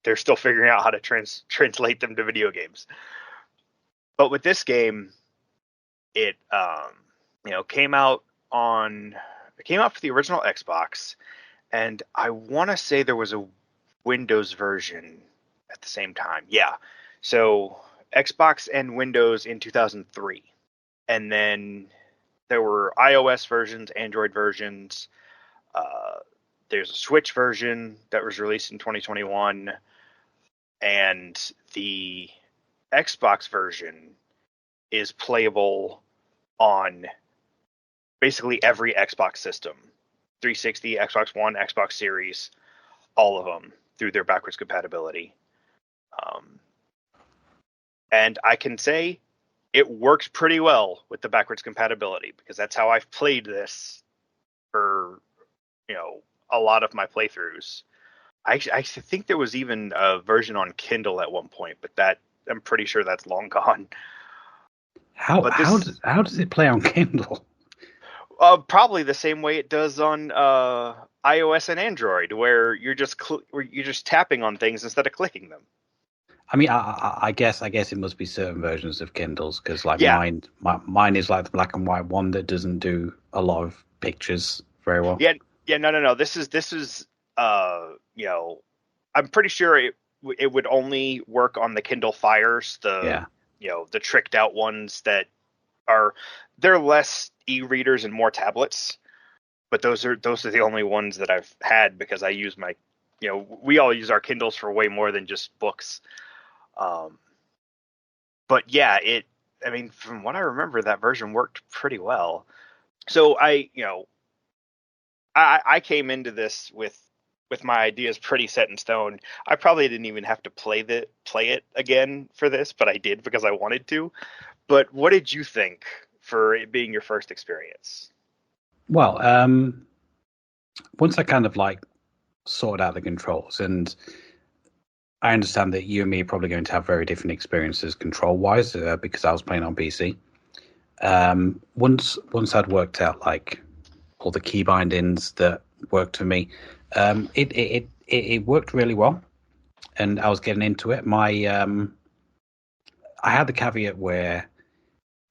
they're still figuring out how to translate them to video games. But with this game, it came out for the original Xbox, and I want to say there was a Windows version at the same time. Yeah, so Xbox and Windows in 2003, and then there were iOS versions, Android versions. There's a Switch version that was released in 2021, and the Xbox version is playable on basically every Xbox system: 360, Xbox One, Xbox Series, all of them through their backwards compatibility. And I can say it works pretty well with the backwards compatibility, because that's how I've played this for, a lot of my playthroughs. I think there was even a version on Kindle at one point, but I'm pretty sure that's long gone. How does it play on Kindle? Probably the same way it does on iOS and Android, where you're just tapping on things instead of clicking them. I mean, I guess it must be certain versions of Kindles, because like mine is like the black and white one that doesn't do a lot of pictures very well. Yeah, Yeah, no. This is you know, I'm pretty sure it would only work on the Kindle Fires, Yeah. the tricked out ones that are they're less e-readers and more tablets, but those are the only ones that I've had because I use my we all use our Kindles for way more than just books. Um, but yeah, I mean, from what I remember, that version worked pretty well. So I came into this with my ideas pretty set in stone. I probably didn't even have to play it again for this, but I did because I wanted to. But what did you think for it being your first experience? Well, once I kind of like sorted out the controls, and I understand that you and me are probably going to have very different experiences control wise because I was playing on PC. Once I'd worked out like all the key bindings that worked for me, it worked really well, and I was getting into it. I had the caveat where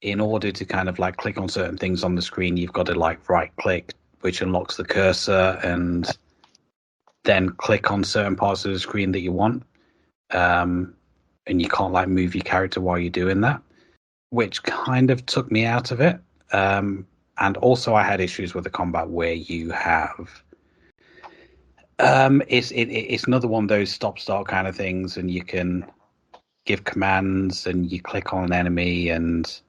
in order to kind of like click on certain things on the screen, you've got to like right click, which unlocks the cursor, and then click on certain parts of the screen that you want. And you can't like move your character while you're doing that, which kind of took me out of it. And also, I had issues with the combat where you have it's another one of those stop start kind of things, and you can give commands, and you click on an enemy, and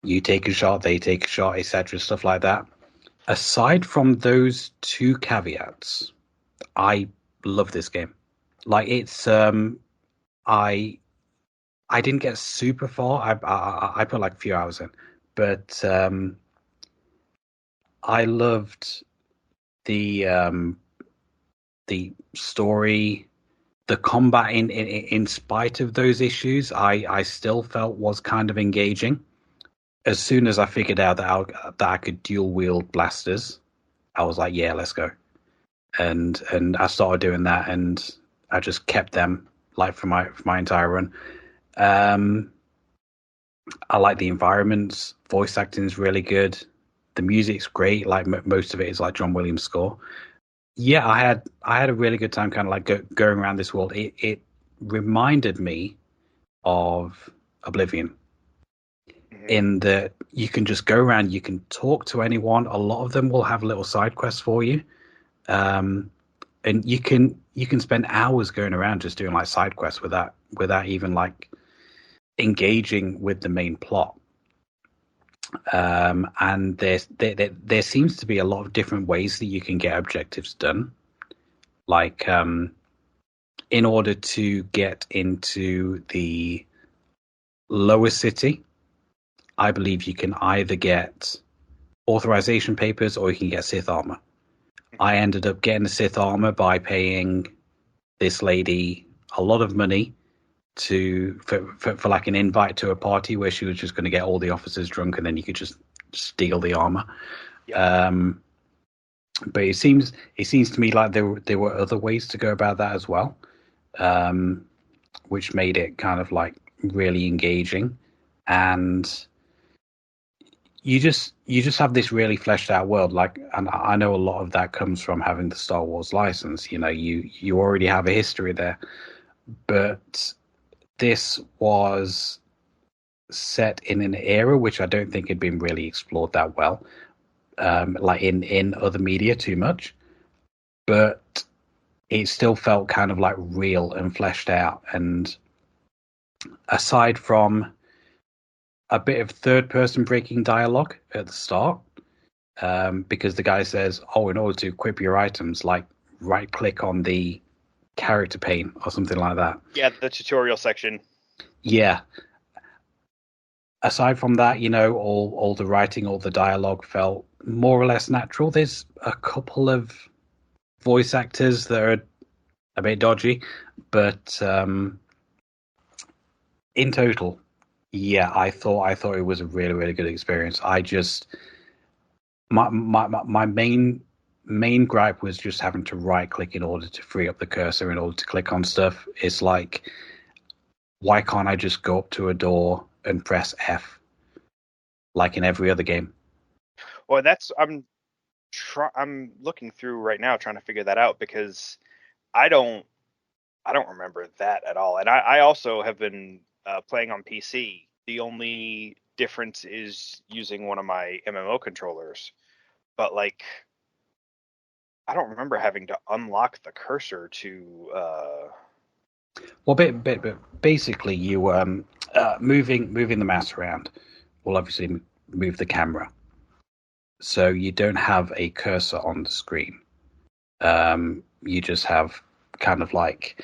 you take a shot, they take a shot, etc., stuff like that. Aside from those two caveats, I love this game. Like it's I I didn't get super far. I put like a few hours in, but I loved the the story, the combat. In spite of those issues, I still felt was kind of engaging. As soon as I figured out that I could dual wield blasters, I was like, yeah, let's go. And I started doing that, and I just kept them like for my entire run. Um, I like the environments. Voice acting is really good. The music's great. Like most of it is like John Williams' score. Yeah, I had a really good time, kind of like going around this world. It reminded me of Oblivion Hmm. in that you can just go around, you can talk to anyone. A lot of them will have little side quests for you, um, and you can spend hours going around just doing like side quests without even like engaging with the main plot. And there seems to be a lot of different ways that you can get objectives done. Like in order to get into the lower city, I believe you can either get authorization papers or you can get Sith armor. I ended up getting the Sith armor by paying this lady a lot of money for like an invite to a party where she was just going to get all the officers drunk and then you could just steal the armor. Yep. Um, but it seems to me like there were other ways to go about that as well, um, which made it kind of like really engaging, and you just have this really fleshed out world. Like, and I know a lot of that comes from having the Star Wars license. You already have a history there, but this was set in an era which I don't think had been really explored that well, like in other media too much. But it still felt kind of like real and fleshed out. And aside from a bit of third person breaking dialogue at the start, because the guy says, "Oh, in order to equip your items, like right click on the character pane or something like that." Yeah, the tutorial section. Yeah. Aside from that, all the writing, all the dialogue felt more or less natural. There's a couple of voice actors that are a bit dodgy, but in total, yeah, I thought it was a really really good experience. I just my main gripe was just having to right click in order to free up the cursor in order to click on stuff. It's like, why can't I just go up to a door and press F like in every other game? Well, that's I'm I'm looking through right now trying to figure that out because I don't I don't remember that at all. And I also have been playing on PC. The only difference is using one of my MMO controllers. But like, I don't remember having to unlock the cursor to. Well, basically, you moving the mouse around will obviously move the camera, so you don't have a cursor on the screen. You just have kind of like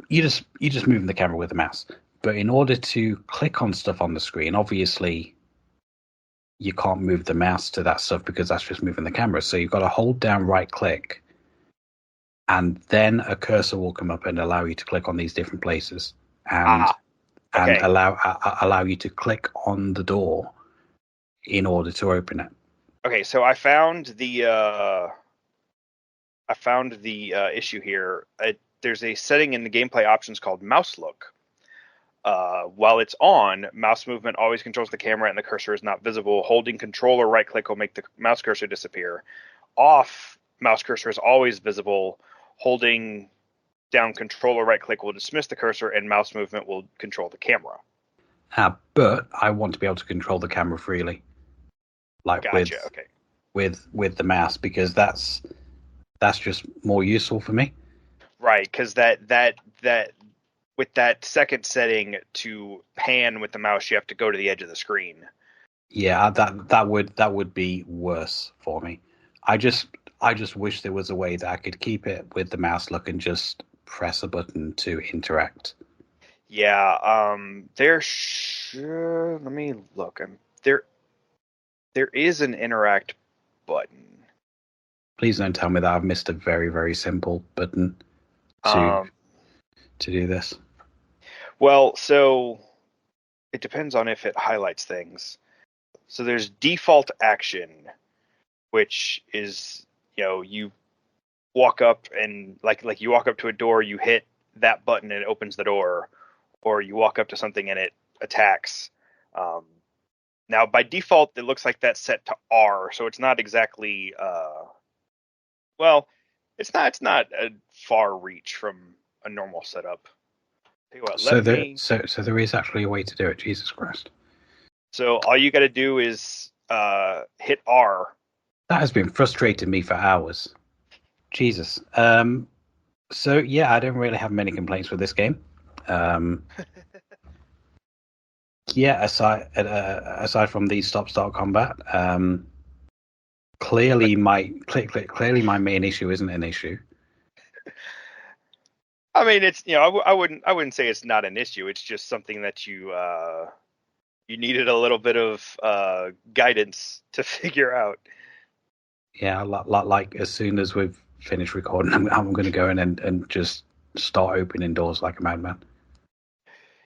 you just moving the camera with the mouse. But in order to click on stuff on the screen, obviously you can't move the mouse to that stuff because that's just moving the camera. So you've got to hold down right click, and then a cursor will come up and allow you to click on these different places, and Ah, okay, allow you to click on the door in order to open it. okay. So I found the issue here. There's a setting in the gameplay options called mouse look. While it's on, mouse movement always controls the camera and the cursor is not visible. Holding control or right click will make the mouse cursor disappear. Off, mouse cursor is always visible. Holding down control or right click will dismiss the cursor and mouse movement will control the camera. But I want to be able to control the camera freely, like Gotcha. Okay. with the mouse, because that's just more useful for me. Right, because that with that second setting to pan with the mouse, you have to go to the edge of the screen. Yeah, that would be worse for me. I just I just wish there was a way that I could keep it with the mouse look and just press a button to interact. Yeah, let me look. There is an interact button. Please don't tell me that I've missed a very, very simple button to Um, to do this. well, so it depends on if it highlights things. So there's default action, which is, you walk up and like you walk up to a door, you hit that button and it opens the door, or you walk up to something and it attacks. Um, Now by default it looks like that's set to R, so it's not exactly well, it's not a far reach from a normal setup. Tell you what, So let there me. so there is actually a way to do it. Jesus Christ. So all you got to do is hit R. That has been frustrating me for hours. Jesus. So yeah, I don't really have many complaints with this game. Um, yeah, aside from the stop-start combat, But clearly my main issue isn't an issue. I mean, it's I wouldn't say it's not an issue. It's just something that you needed a little bit of guidance to figure out. Yeah, like as soon as we've finished recording, I'm going to go in and just start opening doors like a madman.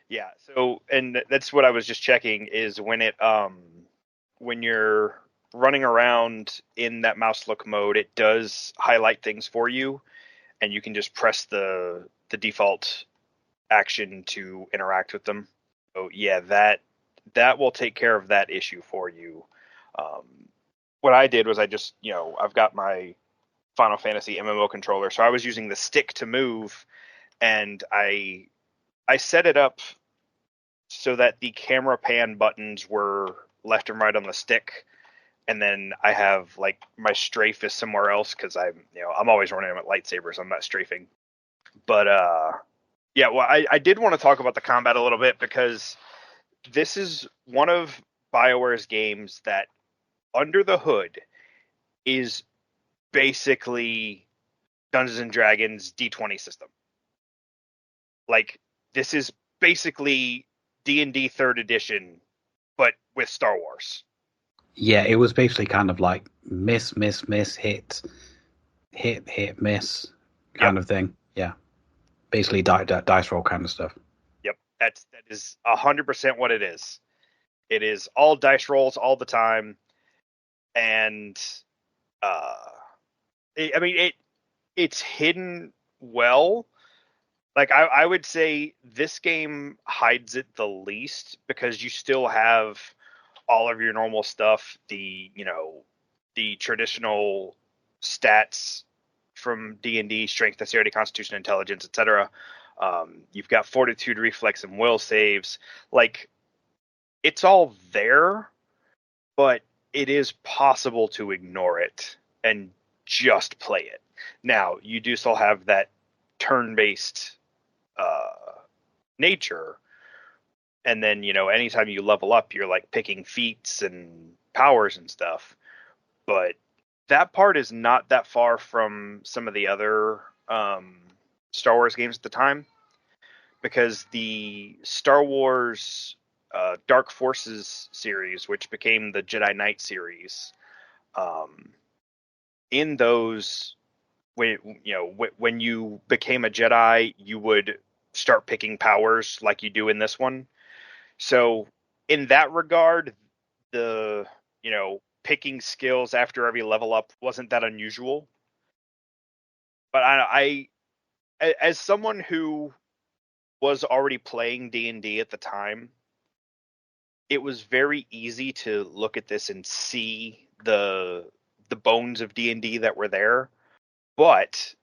Yeah. So, and that's what I was just checking is when you're running around in that mouse look mode, it does highlight things for you, and you can just press the default action to interact with them. So yeah, that will take care of that issue for you. Um, what I did was I just I've got my Final Fantasy MMO controller, so I was using the stick to move, and I set it up so that the camera pan buttons were left and right on the stick, and then I have like my strafe is somewhere else because I'm always running with lightsabers. I'm not strafing, but yeah. Well, I did want to talk about the combat a little bit because this is one of Bioware's games that under the hood is basically Dungeons and Dragons D20 system. Like this is basically D&D third edition, but with Star Wars. Yeah, it was basically kind of like miss, hit, miss Yep, kind of thing. Yeah, basically dice roll kind of stuff. yep. That is 100% what it is. It is all dice rolls all the time, and uh, I mean it's hidden well. Like I would say this game hides it the least because you still have all of your normal stuff. The the traditional stats from D&D: strength, dexterity, constitution, intelligence, etc. You've got fortitude, reflex, and will saves. Like, it's all there, but it is possible to ignore it and just play it. Now, you do still have that turn-based nature, and then, anytime you level up, you're like picking feats and powers and stuff. But that part is not that far from some of the other Star Wars games at the time, because the Star Wars Dark Forces series, which became the Jedi Knight series, in those, when you became a Jedi, you would start picking powers like you do in this one. So in that regard, the picking skills after every level up wasn't that unusual. But I as someone who was already playing D&D at the time, it was very easy to look at this and see the bones of D&D that were there. But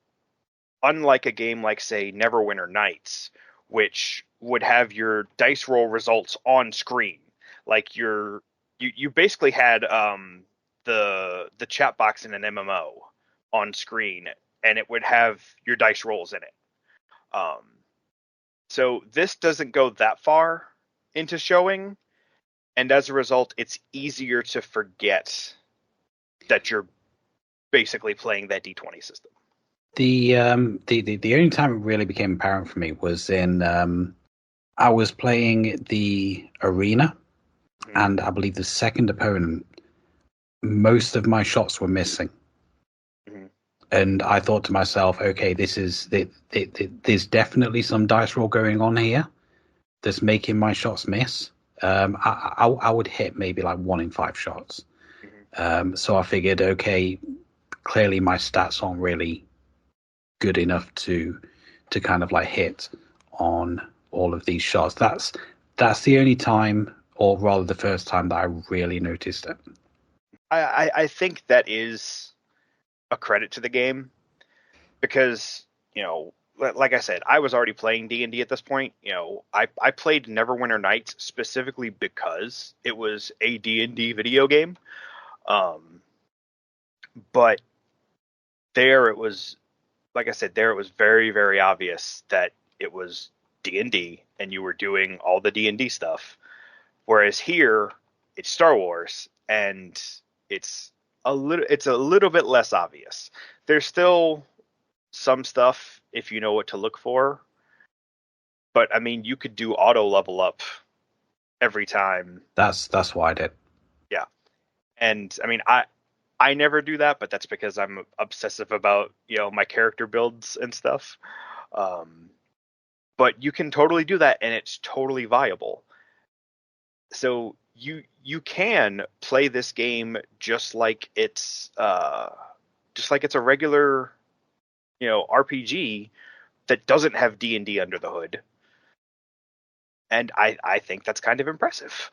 unlike a game like, say, Neverwinter Nights, which would have your dice roll results on screen, like you basically had the chat box in an MMO on screen, and it would have your dice rolls in it. So this doesn't go that far into showing, and as a result, it's easier to forget that you're basically playing that D20 system. The only time it really became apparent for me was in I was playing the arena, and I believe the second opponent, most of my shots were missing. And I thought to myself, okay, there's definitely some dice roll going on here that's making my shots miss. I would hit maybe like 1 in 5 shots. So I figured, okay, clearly my stats aren't really good enough to kind of like hit on all of these shots. That's the only time, or rather the first time, that I really noticed it. I think that is a credit to the game, because like I said, I was already playing D&D at this point. I played Neverwinter Nights specifically because it was a D&D video game. But there it was, like I said, there it was very, very obvious that it was D&D and you were doing all the D&D stuff. Whereas here it's Star Wars and it's a little bit less obvious. There's still some stuff if you know what to look for, but I mean, you could do auto level up every time. That's what I did. Yeah. And I mean, I never do that, but that's because I'm obsessive about, my character builds and stuff. But you can totally do that, and it's totally viable. So you can play this game just like it's a regular, RPG that doesn't have D&D under the hood. And I think that's kind of impressive.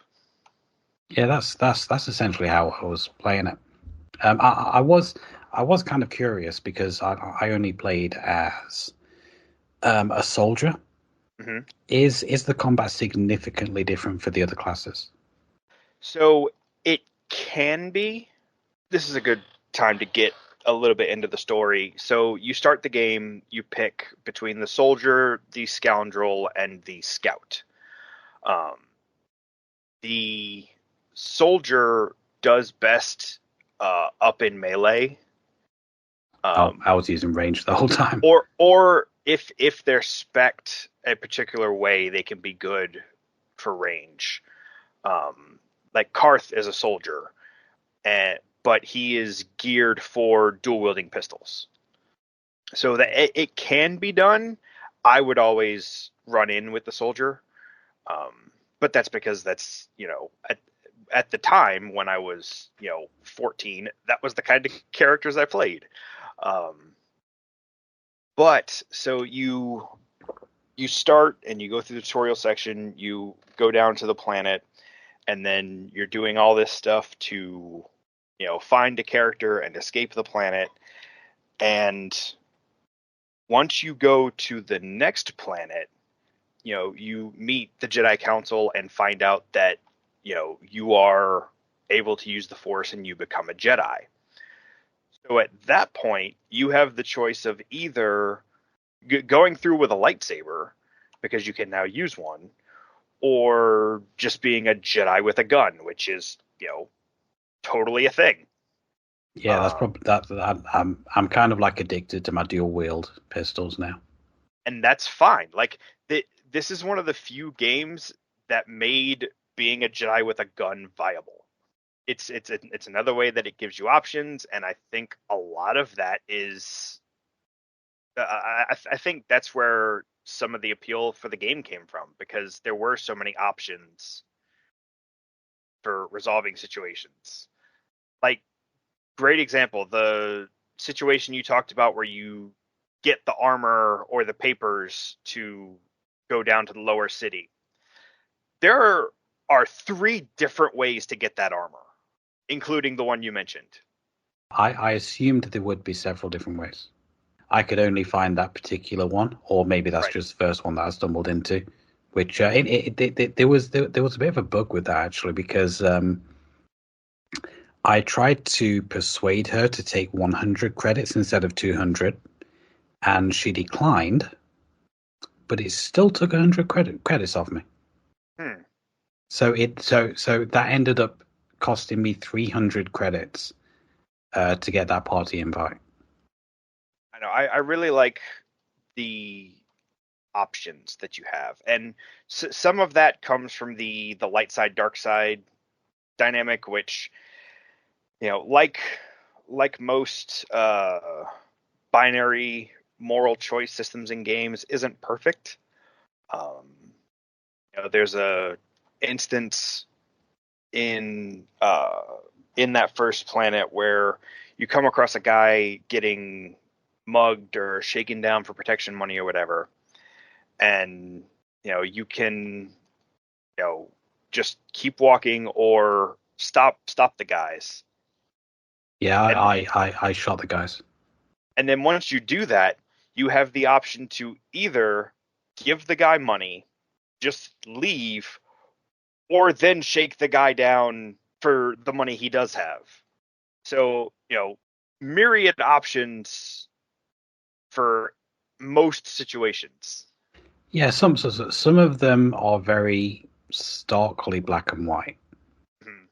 Yeah, that's essentially how I was playing it. I was kind of curious because I only played as a soldier. Mm-hmm. Is the combat significantly different for the other classes? So it can be. This is a good time to get a little bit into the story. So you start the game, you pick between the soldier, the scoundrel, and the scout. The soldier does best up in melee. I was using range the whole time. Or if they're spec'd a particular way, they can be good for range. Like Karth is a soldier, but he is geared for dual wielding pistols. So that it can be done. I would always run in with the soldier, but that's because that's at the time when I was 14, that was the kind of characters I played. But so you start and you go through the tutorial section, you go down to the planet, and then you're doing all this stuff to find a character and escape the planet. And once you go to the next planet, you meet the Jedi Council and find out that, you are able to use the Force and you become a Jedi. So at that point, you have the choice of either going through with a lightsaber, because you can now use one, or just being a Jedi with a gun, which is, totally a thing. Yeah, that's probably that. I'm kind of like addicted to my dual wield pistols now. And that's fine. Like, this is one of the few games that made being a Jedi with a gun viable. It's another way that it gives you options, and I think a lot of that is. I think that's where some of the appeal for the game came from, because there were so many options for resolving situations. Like, great example, the situation you talked about where you get the armor or the papers to go down to the lower city. There are 3 different ways to get that armor, including the one you mentioned. I assumed there would be several different ways. I could only find that particular one, or maybe that's Right. just the first one that I stumbled into. Which there was a bit of a bug with that, actually, because I tried to persuade her to take 100 credits instead of 200, and she declined. But it still took 100 credits off me. So that ended up costing me 300 credits to get that party invite. I know. I really like the options that you have, and some of that comes from the light side dark side dynamic, which, like most binary moral choice systems in games, isn't perfect. There's a instance in that first planet where you come across a guy getting mugged or shaken down for protection money or whatever, and you can just keep walking or stop the guys. Yeah, I shot the guys. And then once you do that, you have the option to either give the guy money, just leave, or then shake the guy down for the money he does have. So, myriad options for most situations. Yeah, some of them are very starkly black and white. Mhm.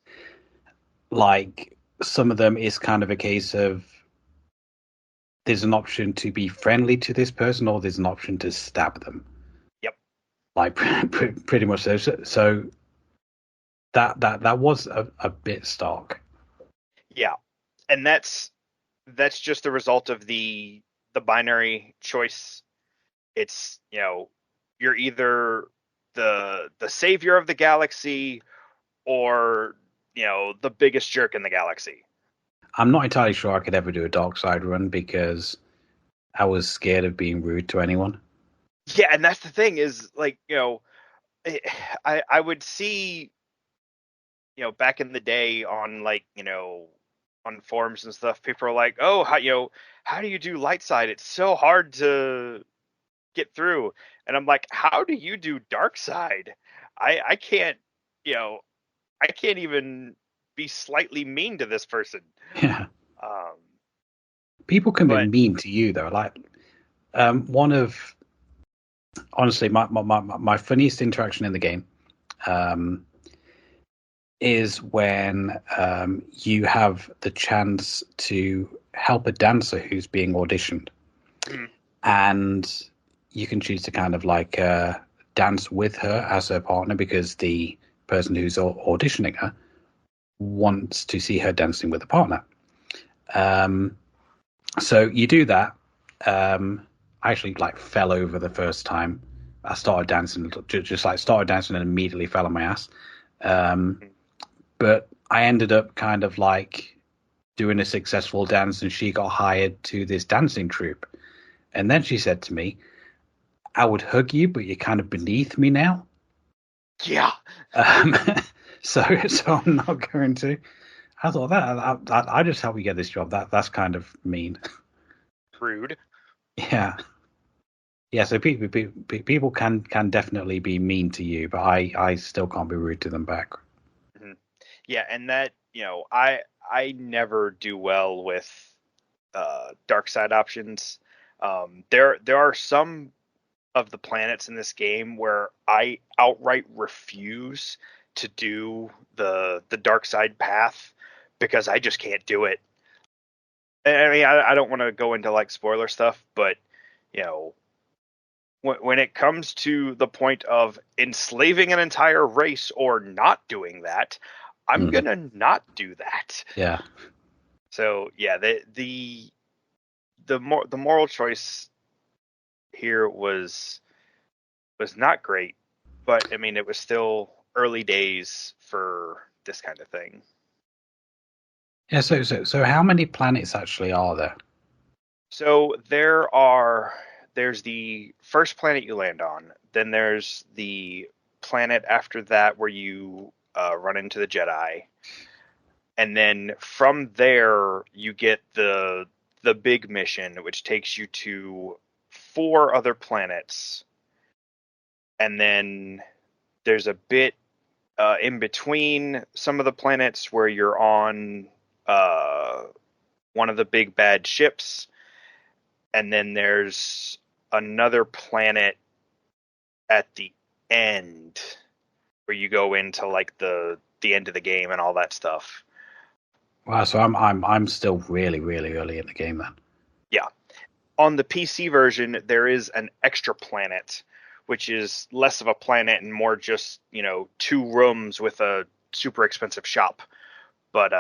Like, some of them is kind of a case of there's an option to be friendly to this person, or there's an option to stab them. Yep. Like pretty much so. So that was a bit stark. Yeah. And that's just the result of the binary choice. It's, you're either the savior of the galaxy, or, the biggest jerk in the galaxy. I'm not entirely sure I could ever do a dark side run because I was scared of being rude to anyone. Yeah, and that's the thing is, like, I would see, back in the day on, like, on forums and stuff, people are like, oh, how do you do light side? It's so hard to get through. And I'm like, how do you do dark side? I can't, I can't even be slightly mean to this person. Yeah. Um, People can be but mean to you though. Like one of honestly my funniest interaction in the game is when you have the chance to help a dancer who's being auditioned, and you can choose to kind of like dance with her as her partner because the person who's auditioning her wants to see her dancing with a partner. So you do that. I actually like fell over the first time. I started dancing, just like started dancing and immediately fell on my ass. But I ended up kind of like doing a successful dance, and she got hired to this dancing troupe. And then she said to me, "I would hug you, but you're kind of beneath me now." yeah. So I'm not going to. I thought I just help you get this job. That's kind of mean. Rude. Yeah. Yeah, so people can definitely be mean to you, but I still can't be rude to them back. Mhm. Yeah, and that, I never do well with dark side options. There are some of the planets in this game where I outright refuse to do the dark side path because I just can't do it. I mean, I don't want to go into like spoiler stuff, but you know, when it comes to the point of enslaving an entire race or not doing that, I'm Mm, gonna not do that. yeah. So yeah, the moral choice here was not great, but I mean it was still early days for this kind of thing. Yeah, so how many planets actually are there? So there's the first planet you land on, then there's the planet after that where you run into the Jedi, and then from there you get the big mission, which takes you to four other planets, and then there's a bit in between some of the planets where you're on uh, one of the big bad ships, and then there's another planet at the end where you go into like the end of the game and all that stuff. Wow, so I'm still really early in the game then. Yeah. On the PC version, there is an extra planet, which is less of a planet and more just, two rooms with a super expensive shop. But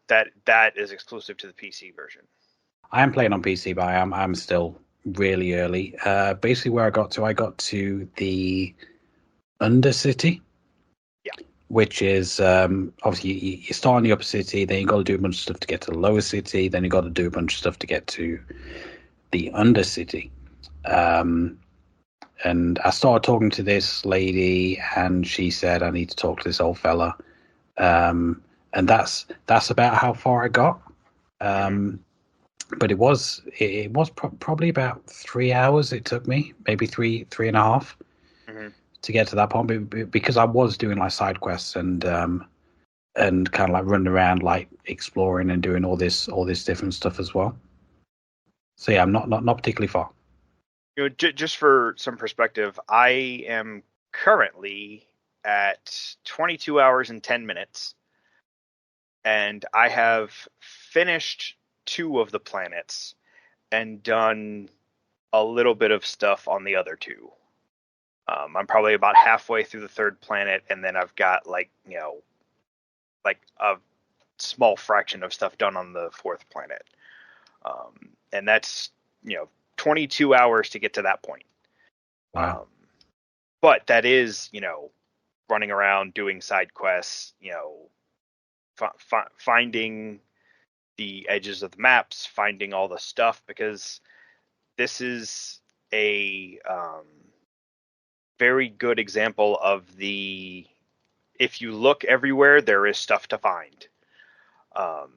that is exclusive to the PC version. I am playing on PC, but I'm still really early. Basically, where I got to the Undercity, Yeah. which is obviously you start in the upper city, then you got to do a bunch of stuff to get to the lower city, then you got to do a bunch of stuff to get to the Undercity. Um, and I started talking to this lady, and she said I need to talk to this old fella. And that's about how far I got. Mm-hmm. Um, but it was probably about 3 hours. It took me maybe three and a half Mm-hmm. to get to that point because I was doing like side quests and kind of like running around like exploring and doing all this different stuff as well. So yeah, I'm not particularly far. Just for some perspective, I am currently at 22 hours and 10 minutes, and I have finished two of the planets and done a little bit of stuff on the other two. I'm probably about halfway through the third planet, and then I've got like a small fraction of stuff done on the fourth planet. And that's 22 hours to get to that point. Wow. But that is running around doing side quests, finding the edges of the maps, finding all the stuff, because this is a very good example of the if you look everywhere, there is stuff to find. Um,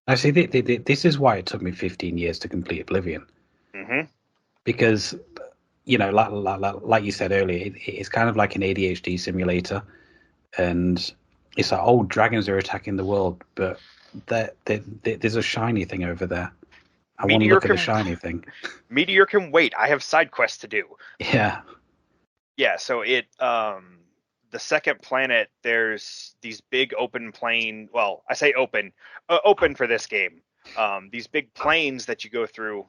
I see. This is why it took me 15 years to complete Oblivion mm-hmm. because like you said earlier, it's kind of like an ADHD simulator, and it's like, oh, dragons are attacking the world, but there's a shiny thing over there. I want to Meteor look at the can shiny thing. Meteor can wait. I have side quests to do. Yeah. Yeah, so the second planet, there's these big open plain. Well, I say open, open for this game. These big plains that you go through,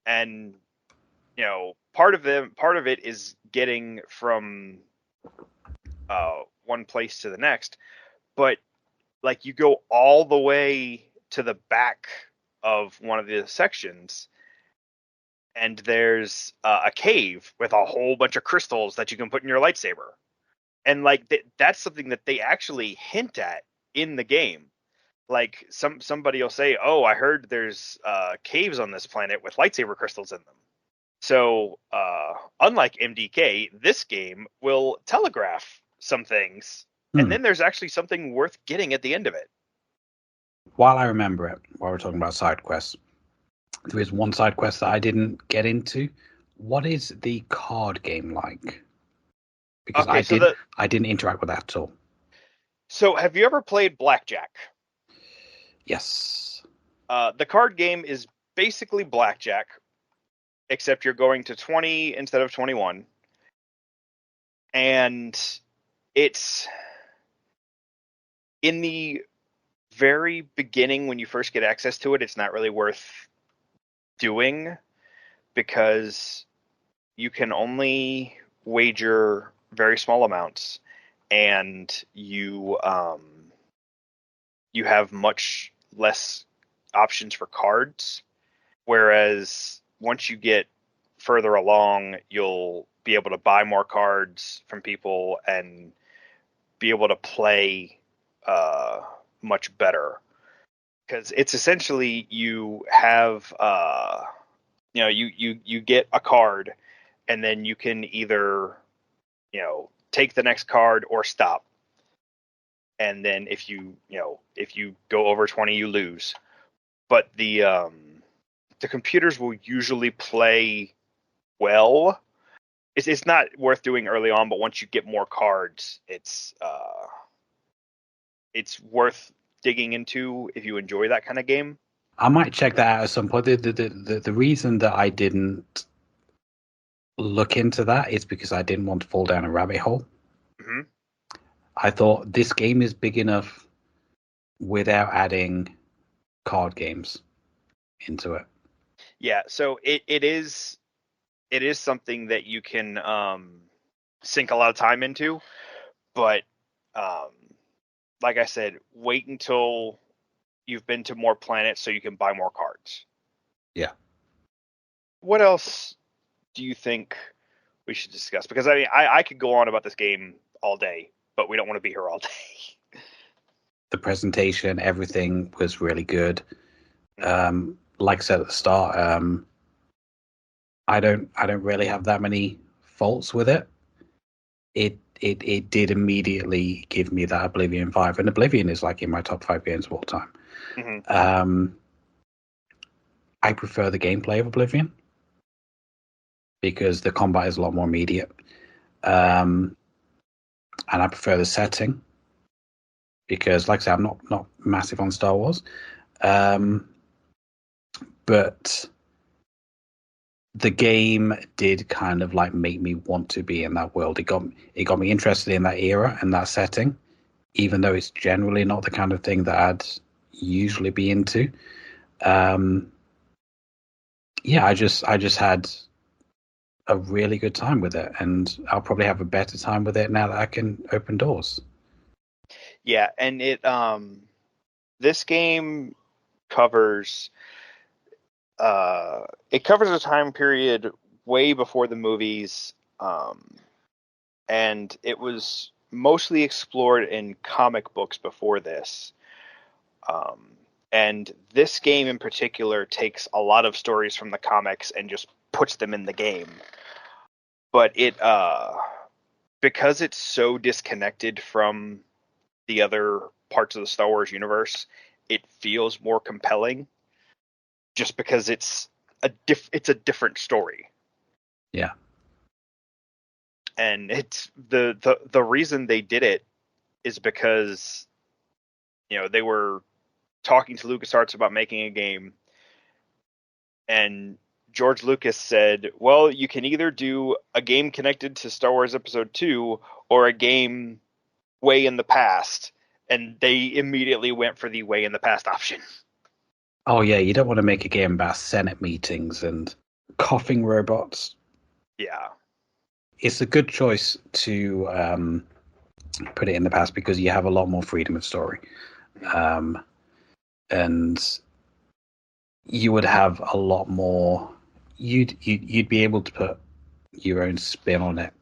and part of it is getting from one place to the next, but like you go all the way to the back of one of the sections, and there's a cave with a whole bunch of crystals that you can put in your lightsaber, and like that's something that they actually hint at in the game. Like somebody will say, "Oh, I heard there's caves on this planet with lightsaber crystals in them." So, unlike MDK, this game will telegraph some things, and Hmm. then there's actually something worth getting at the end of it. While I remember it, while we're talking about side quests, there is one side quest that I didn't get into. What is the card game like? Because Okay, I didn't interact with that at all. so have you ever played Blackjack? Yes. The card game is basically Blackjack, except you're going to 20 instead of 21, and it's in the very beginning when you first get access to it. It's not really worth doing because you can only wager very small amounts, and you have much less options for cards. Whereas once you get further along, you'll be able to buy more cards from people and be able to play uh, much better. Because it's essentially you have you get a card, and then you can either take the next card or stop. And then if you go over 20, you lose. But the computers will usually play well. It's not worth doing early on, but once you get more cards, it's worth digging into if you enjoy that kind of game. I might check that out at some point. The reason that I didn't look into that is because I didn't want to fall down a rabbit hole. Mm-hmm. I thought this game is big enough without adding card games into it. Yeah, so it is something that you can sink a lot of time into, but um, like I said, wait until you've been to more planets so you can buy more cards. Yeah. What else do you think we should discuss? Because I mean, I could go on about this game all day, but we don't want to be here all day. The presentation, everything was really good. Like I said at the start, I don't really have that many faults with it. It did immediately give me that Oblivion vibe, and Oblivion is like in my top 5 games of all time. Mm-hmm. I prefer the gameplay of Oblivion because the combat is a lot more immediate, and I prefer the setting because, like I said, I'm not massive on Star Wars, but the game did kind of like make me want to be in that world. It got me interested in that era and that setting, even though it's generally not the kind of thing that I'd usually be into. Um, yeah, I just had a really good time with it, and I'll probably have a better time with it now that I can open doors. Yeah, and this game covers it covers a time period way before the movies, and it was mostly explored in comic books before this. Um, and this game in particular takes a lot of stories from the comics and just puts them in the game. But because it's so disconnected from the other parts of the Star Wars universe, it feels more compelling just because it's a different story. Yeah, And it's the reason they did it is because they were talking to LucasArts about making a game, and George Lucas said, "Well, you can either do a game connected to Star Wars Episode 2 or a game way in the past." And they immediately went for the way in the past option. oh yeah, you don't want to make a game about Senate meetings and coughing robots. Yeah. It's a good choice to put it in the past because you have a lot more freedom of story, um, and you would have a lot more. You'd be able to put your own spin on it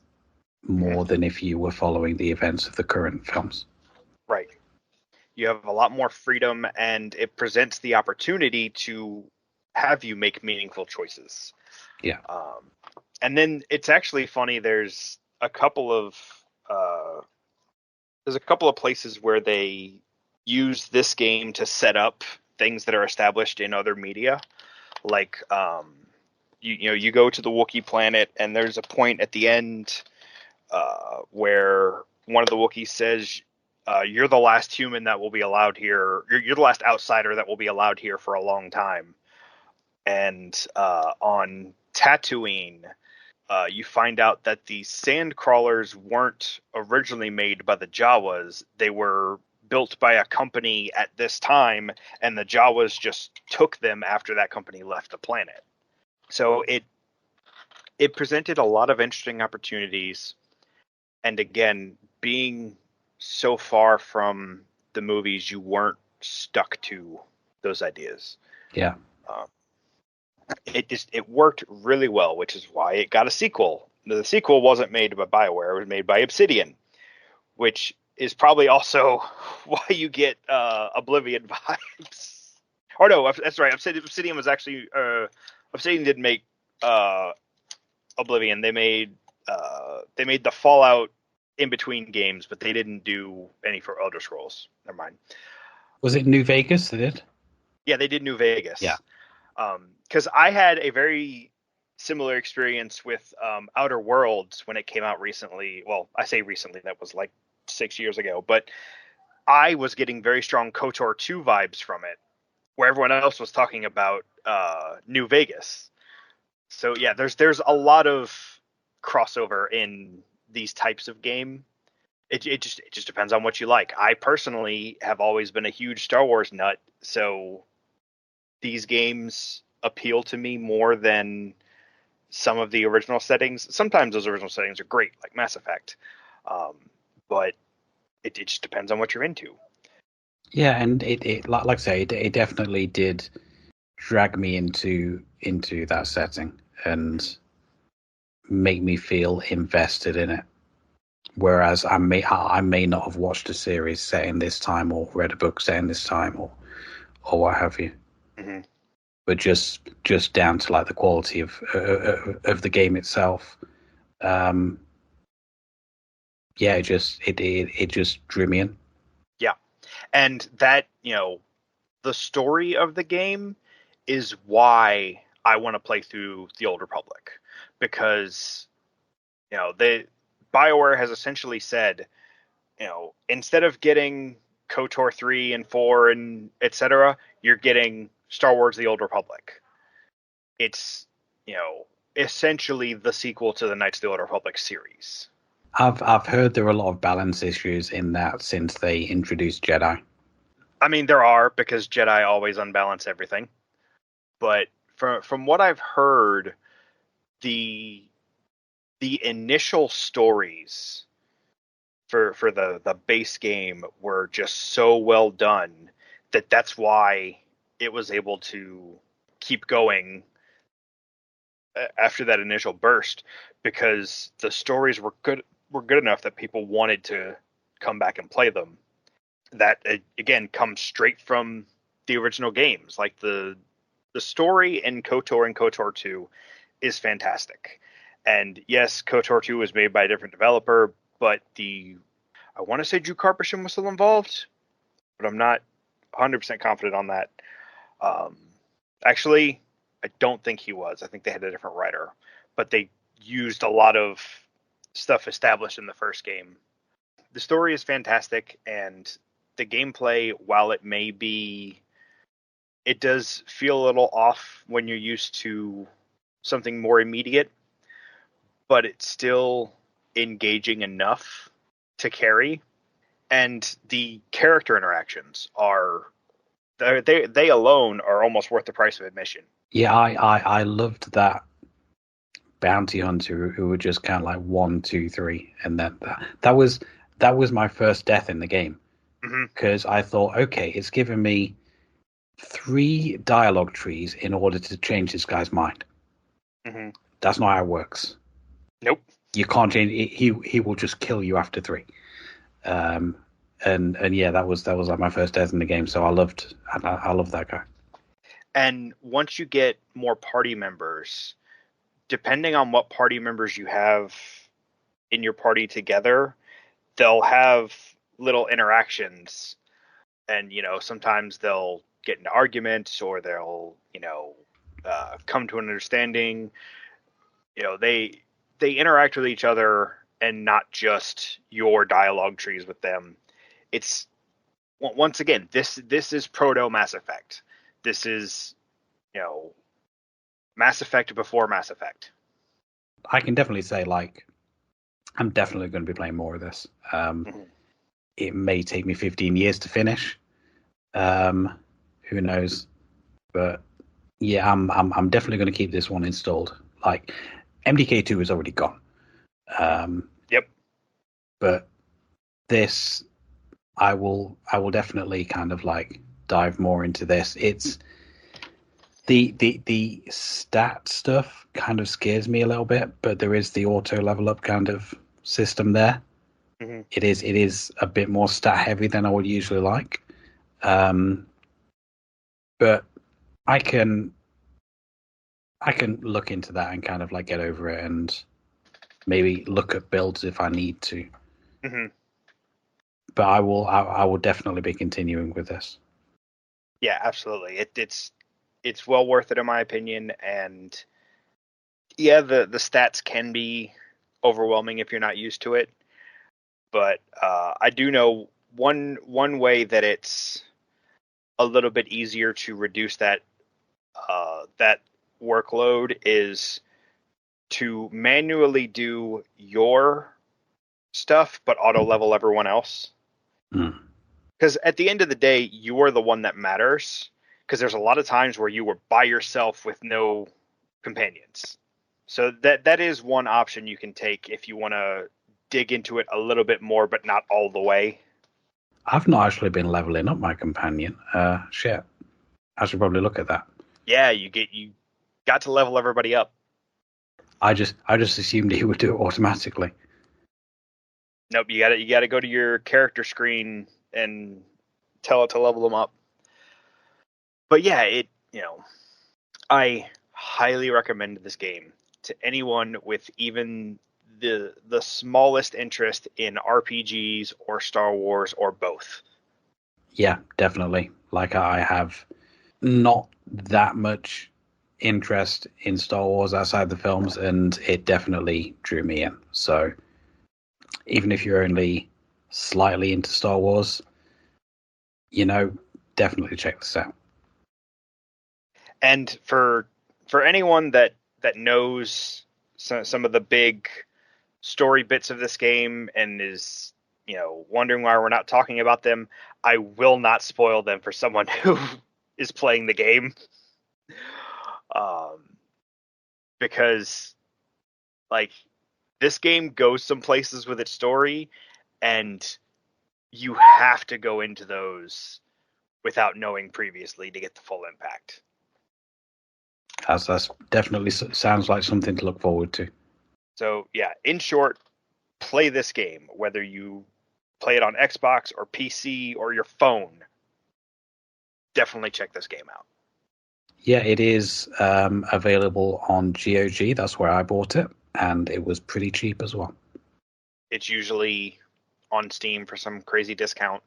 Mhm. more than if you were following the events of the current films. Right. You have a lot more freedom, and it presents the opportunity to have you make meaningful choices. Yeah. And then it's actually funny. Uh, there's a couple of places where they use this game to set up things that are established in other media. Like, you go to the Wookiee planet, and there's a point at the end where one of the Wookiees says, "You're the last human that will be allowed here. You're the last outsider that will be allowed here for a long time." And on Tatooine, you find out that the sand crawlers weren't originally made by the Jawas. They were built by a company at this time, and the Jawas just took them after that company left the planet. So it presented a lot of interesting opportunities. And again, being so far from the movies, you weren't stuck to those ideas. Yeah. It worked really well, which is why it got a sequel. The sequel wasn't made by Bioware; it was made by Obsidian, which is probably also why you get Oblivion vibes. Or no, that's right. Obsidian was actually Obsidian didn't make Oblivion. They made the Fallout in between games, but they didn't do any for Elder Scrolls. Never mind. Was it New Vegas they did? Yeah, they did New Vegas. Yeah. Because I had a very similar experience with Outer Worlds when it came out recently. Well, I say recently, that was like 6 years ago, but I was getting very strong KOTOR 2 vibes from it, where everyone else was talking about New Vegas. So yeah, there's a lot of crossover in these types of game. It just depends on what you like. I personally have always been a huge Star Wars nut, so these games appeal to me more than some of the original settings. Sometimes those original settings are great, like Mass Effect, but it just depends on what you're into. Yeah, and it like I say, it definitely did drag me into that setting and make me feel invested in it. Whereas I may not have watched a series set in this time or read a book set in this time or what have you. Mm-hmm. But just down to like the quality of the game itself. Yeah, it just drew me in. Yeah, and that the story of the game is why I want to play through the Old Republic, because they BioWare has essentially said, instead of getting KOTOR 3 and 4 and etc., you're getting Star Wars The Old Republic. It's, essentially the sequel to the Knights of the Old Republic series. I've heard there are a lot of balance issues in that since they introduced Jedi. I mean, there are, because Jedi always unbalance everything. But from what I've heard, the initial stories for the base game were just so well done that's why it was able to keep going after that initial burst, because the stories were good enough that people wanted to come back and play them. That again comes straight from the original games. Like the story in KOTOR and KOTOR 2 is fantastic. And yes, KOTOR 2 was made by a different developer, but I want to say Drew Karpyshyn was still involved, but I'm not 100% confident on that. Actually, I don't think he was. I think they had a different writer, but they used a lot of stuff established in the first game. The story is fantastic, and the gameplay, while it does feel a little off when you're used to something more immediate, but it's still engaging enough to carry. And the character interactions they alone are almost worth the price of admission. Yeah, I loved that bounty hunter who would just count like 1, 2, 3, and then that was my first death in the game, because I thought, okay, it's given me 3 dialogue trees in order to change this guy's mind. Mm-hmm. That's not how it works. Nope. You can't change it. He will just kill you after 3. And yeah, that was like my first death in the game. So I loved that guy. And once you get more party members, depending on what party members you have in your party together, they'll have little interactions and sometimes they'll get into arguments or they'll come to an understanding. They interact with each other and not just your dialogue trees with them. It's once again, this is proto Mass Effect. This is Mass Effect before Mass Effect. I can definitely say, like, I'm definitely going to be playing more of this. It may take me 15 years to finish. Who knows? But yeah, I'm definitely going to keep this one installed. Like, MDK2 is already gone. Yep. But this, I will definitely kind of like dive more into this. It's the stat stuff kind of scares me a little bit, but there is the auto level up kind of system there. Mm-hmm. It is a bit more stat heavy than I would usually like. But I can look into that and kind of like get over it and maybe look at builds if I need to. Mm-hmm. But I will definitely be continuing with this. Yeah, absolutely. It's well worth it in my opinion, and yeah, the stats can be overwhelming if you're not used to it. But I do know one way that it's a little bit easier to reduce that workload is to manually do your stuff, but auto level everyone else. Because at the end of the day, you are the one that matters. Because there's a lot of times where you were by yourself with no companions. So that is one option you can take if you want to dig into it a little bit more, but not all the way. I've not actually been leveling up my companion. Shit. I should probably look at that. Yeah, you got to level everybody up. I just assumed he would do it automatically. Nope, you gotta go to your character screen and tell it to level them up. But yeah, I highly recommend this game to anyone with even the smallest interest in RPGs or Star Wars or both. Yeah, definitely. Like, I have not that much interest in Star Wars outside the films, and it definitely drew me in. So even if you're only slightly into Star Wars, definitely check this out. And for anyone that knows some of the big story bits of this game and is wondering why we're not talking about them, I will not spoil them for someone who is playing the game, because like this game goes some places with its story, and you have to go into those without knowing previously to get the full impact. That's definitely sounds like something to look forward to. So yeah, in short, play this game, whether you play it on Xbox or PC or your phone. Definitely check this game out. Yeah, it is available on GOG. That's where I bought it, and it was pretty cheap as well. It's usually on Steam for some crazy discount,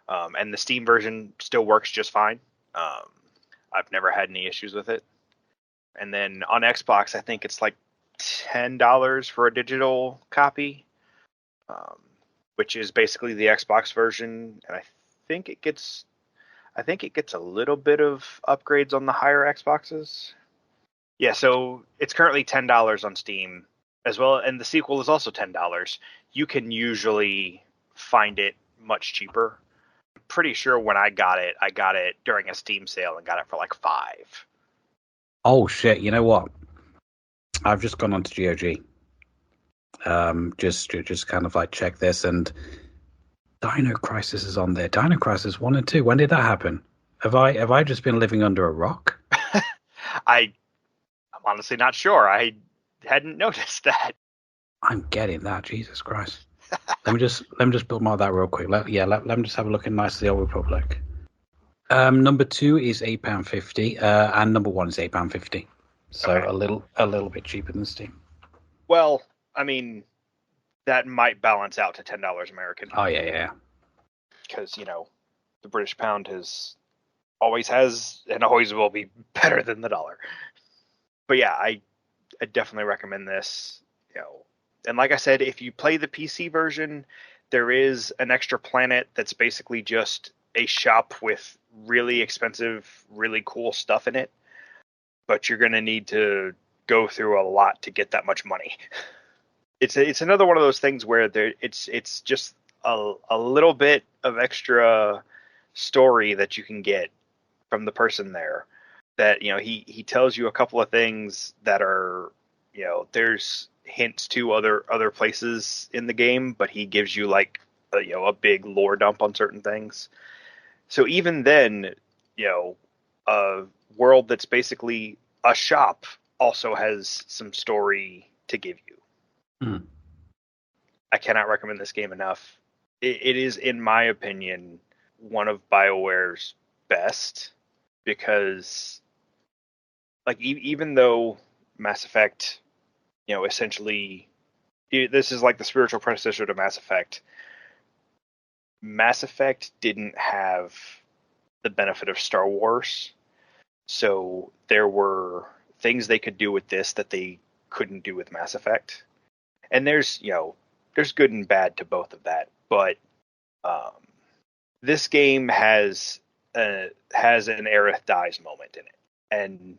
and the Steam version still works just fine. I've never had any issues with it. And then on Xbox, I think it's like $10 for a digital copy, which is basically the Xbox version, and I think it gets a little bit of upgrades on the higher Xboxes. Yeah, so it's currently $10 on Steam as well, and the sequel is also $10. You can usually find it much cheaper. I'm pretty sure when I got it during a Steam sale and got it for like $5. Oh shit! You know what? I've just gone onto GOG. Just kind of like check this, and Dino Crisis is on there. Dino Crisis 1 and 2. When did that happen? Have I just been living under a rock? I'm honestly not sure. I hadn't noticed that. I'm getting that. Jesus Christ. let me just bookmark that real quick. Let me just have a look at Knights of the Old Republic. Number 2 is £8.50, and number 1 is £8.50. So Okay. a little bit cheaper than Steam. Well, I mean, that might balance out to $10 American. Oh yeah. Because the British pound always has and always will be better than the dollar. But yeah, I definitely recommend this. And like I said, if you play the PC version, there is an extra planet that's basically just a shop with really expensive, really cool stuff in it. But you're going to need to go through a lot to get that much money. It's another one of those things where it's just a little bit of extra story that you can get from the person there. That he tells you a couple of things that are there's hints to other places in the game, but he gives you like a big lore dump on certain things. So even then, a world that's basically a shop also has some story to give you. Mm. I cannot recommend this game enough. It is, in my opinion, one of BioWare's best, because like even though Mass Effect, essentially this is like the spiritual predecessor to Mass Effect. Mass Effect didn't have the benefit of Star Wars, so there were things they could do with this that they couldn't do with Mass Effect. And there's good and bad to both of that, but this game has an Aerith dies moment in it, and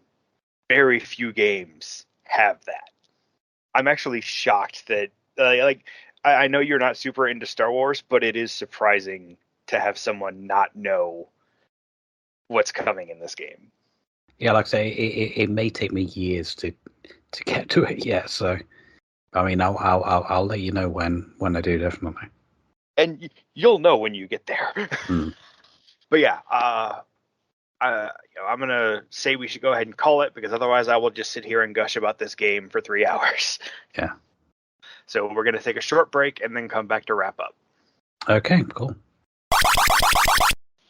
very few games have that. I'm actually shocked that I know you're not super into Star Wars, but it is surprising to have someone not know what's coming in this game. Yeah, like I say, it may take me years to get to it yet. So, I mean, I'll let you know when I do, definitely. And you'll know when you get there. Mm. But yeah, I'm gonna say we should go ahead and call it, because otherwise I will just sit here and gush about this game for 3 hours. Yeah. So we're gonna take a short break and then come back to wrap up. Okay, cool.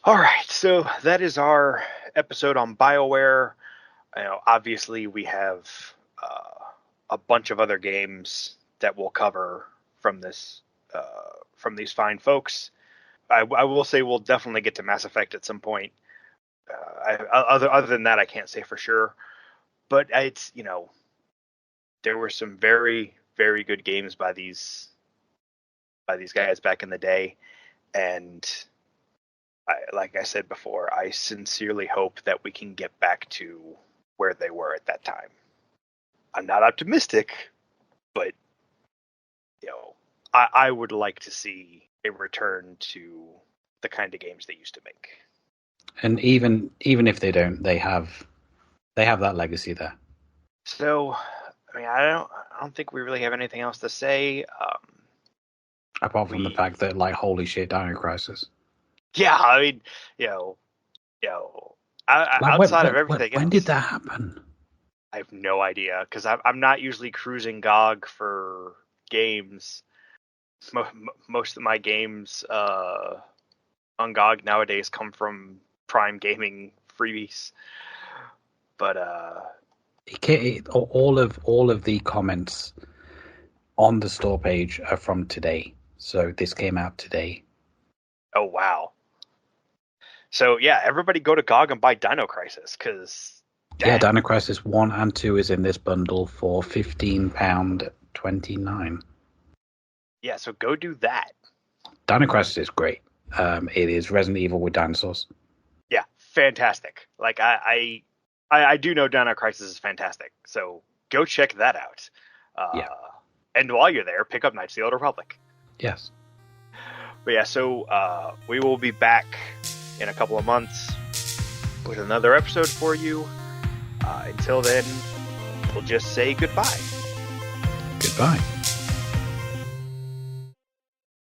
All right, so that is our episode on BioWare. Obviously we have a bunch of other games that we'll cover from this from these fine folks. I will say we'll definitely get to Mass Effect at some point. Other than that, I can't say for sure. But it's there were some very, very good games by these guys back in the day, and like I said before, I sincerely hope that we can get back to where they were at that time. I'm not optimistic, but I would like to see a return to the kind of games they used to make. And even if they don't, they have that legacy there. So, I mean, I don't think we really have anything else to say. Apart from the fact that, like, holy shit, Dino Crisis. Yeah, I mean, outside of everything else. When did that happen? I have no idea, because I'm not usually cruising GOG for games. Most of my games on GOG nowadays come from Prime Gaming freebies. But all of the comments on the store page are from today. So this came out today. Oh wow! So yeah, everybody go to GOG and buy Dino Crisis, because yeah, Dino Crisis 1 and 2 is in this bundle for £15.29. Yeah, so go do that. Dino Crisis is great. It is Resident Evil with dinosaurs. Yeah, fantastic. Like I do know Dino Crisis is fantastic, so go check that out. Yeah. And while you're there, pick up Knights of the Old Republic. Yes. But yeah, so we will be back in a couple of months with another episode for you. Until then, we'll just say goodbye. Goodbye.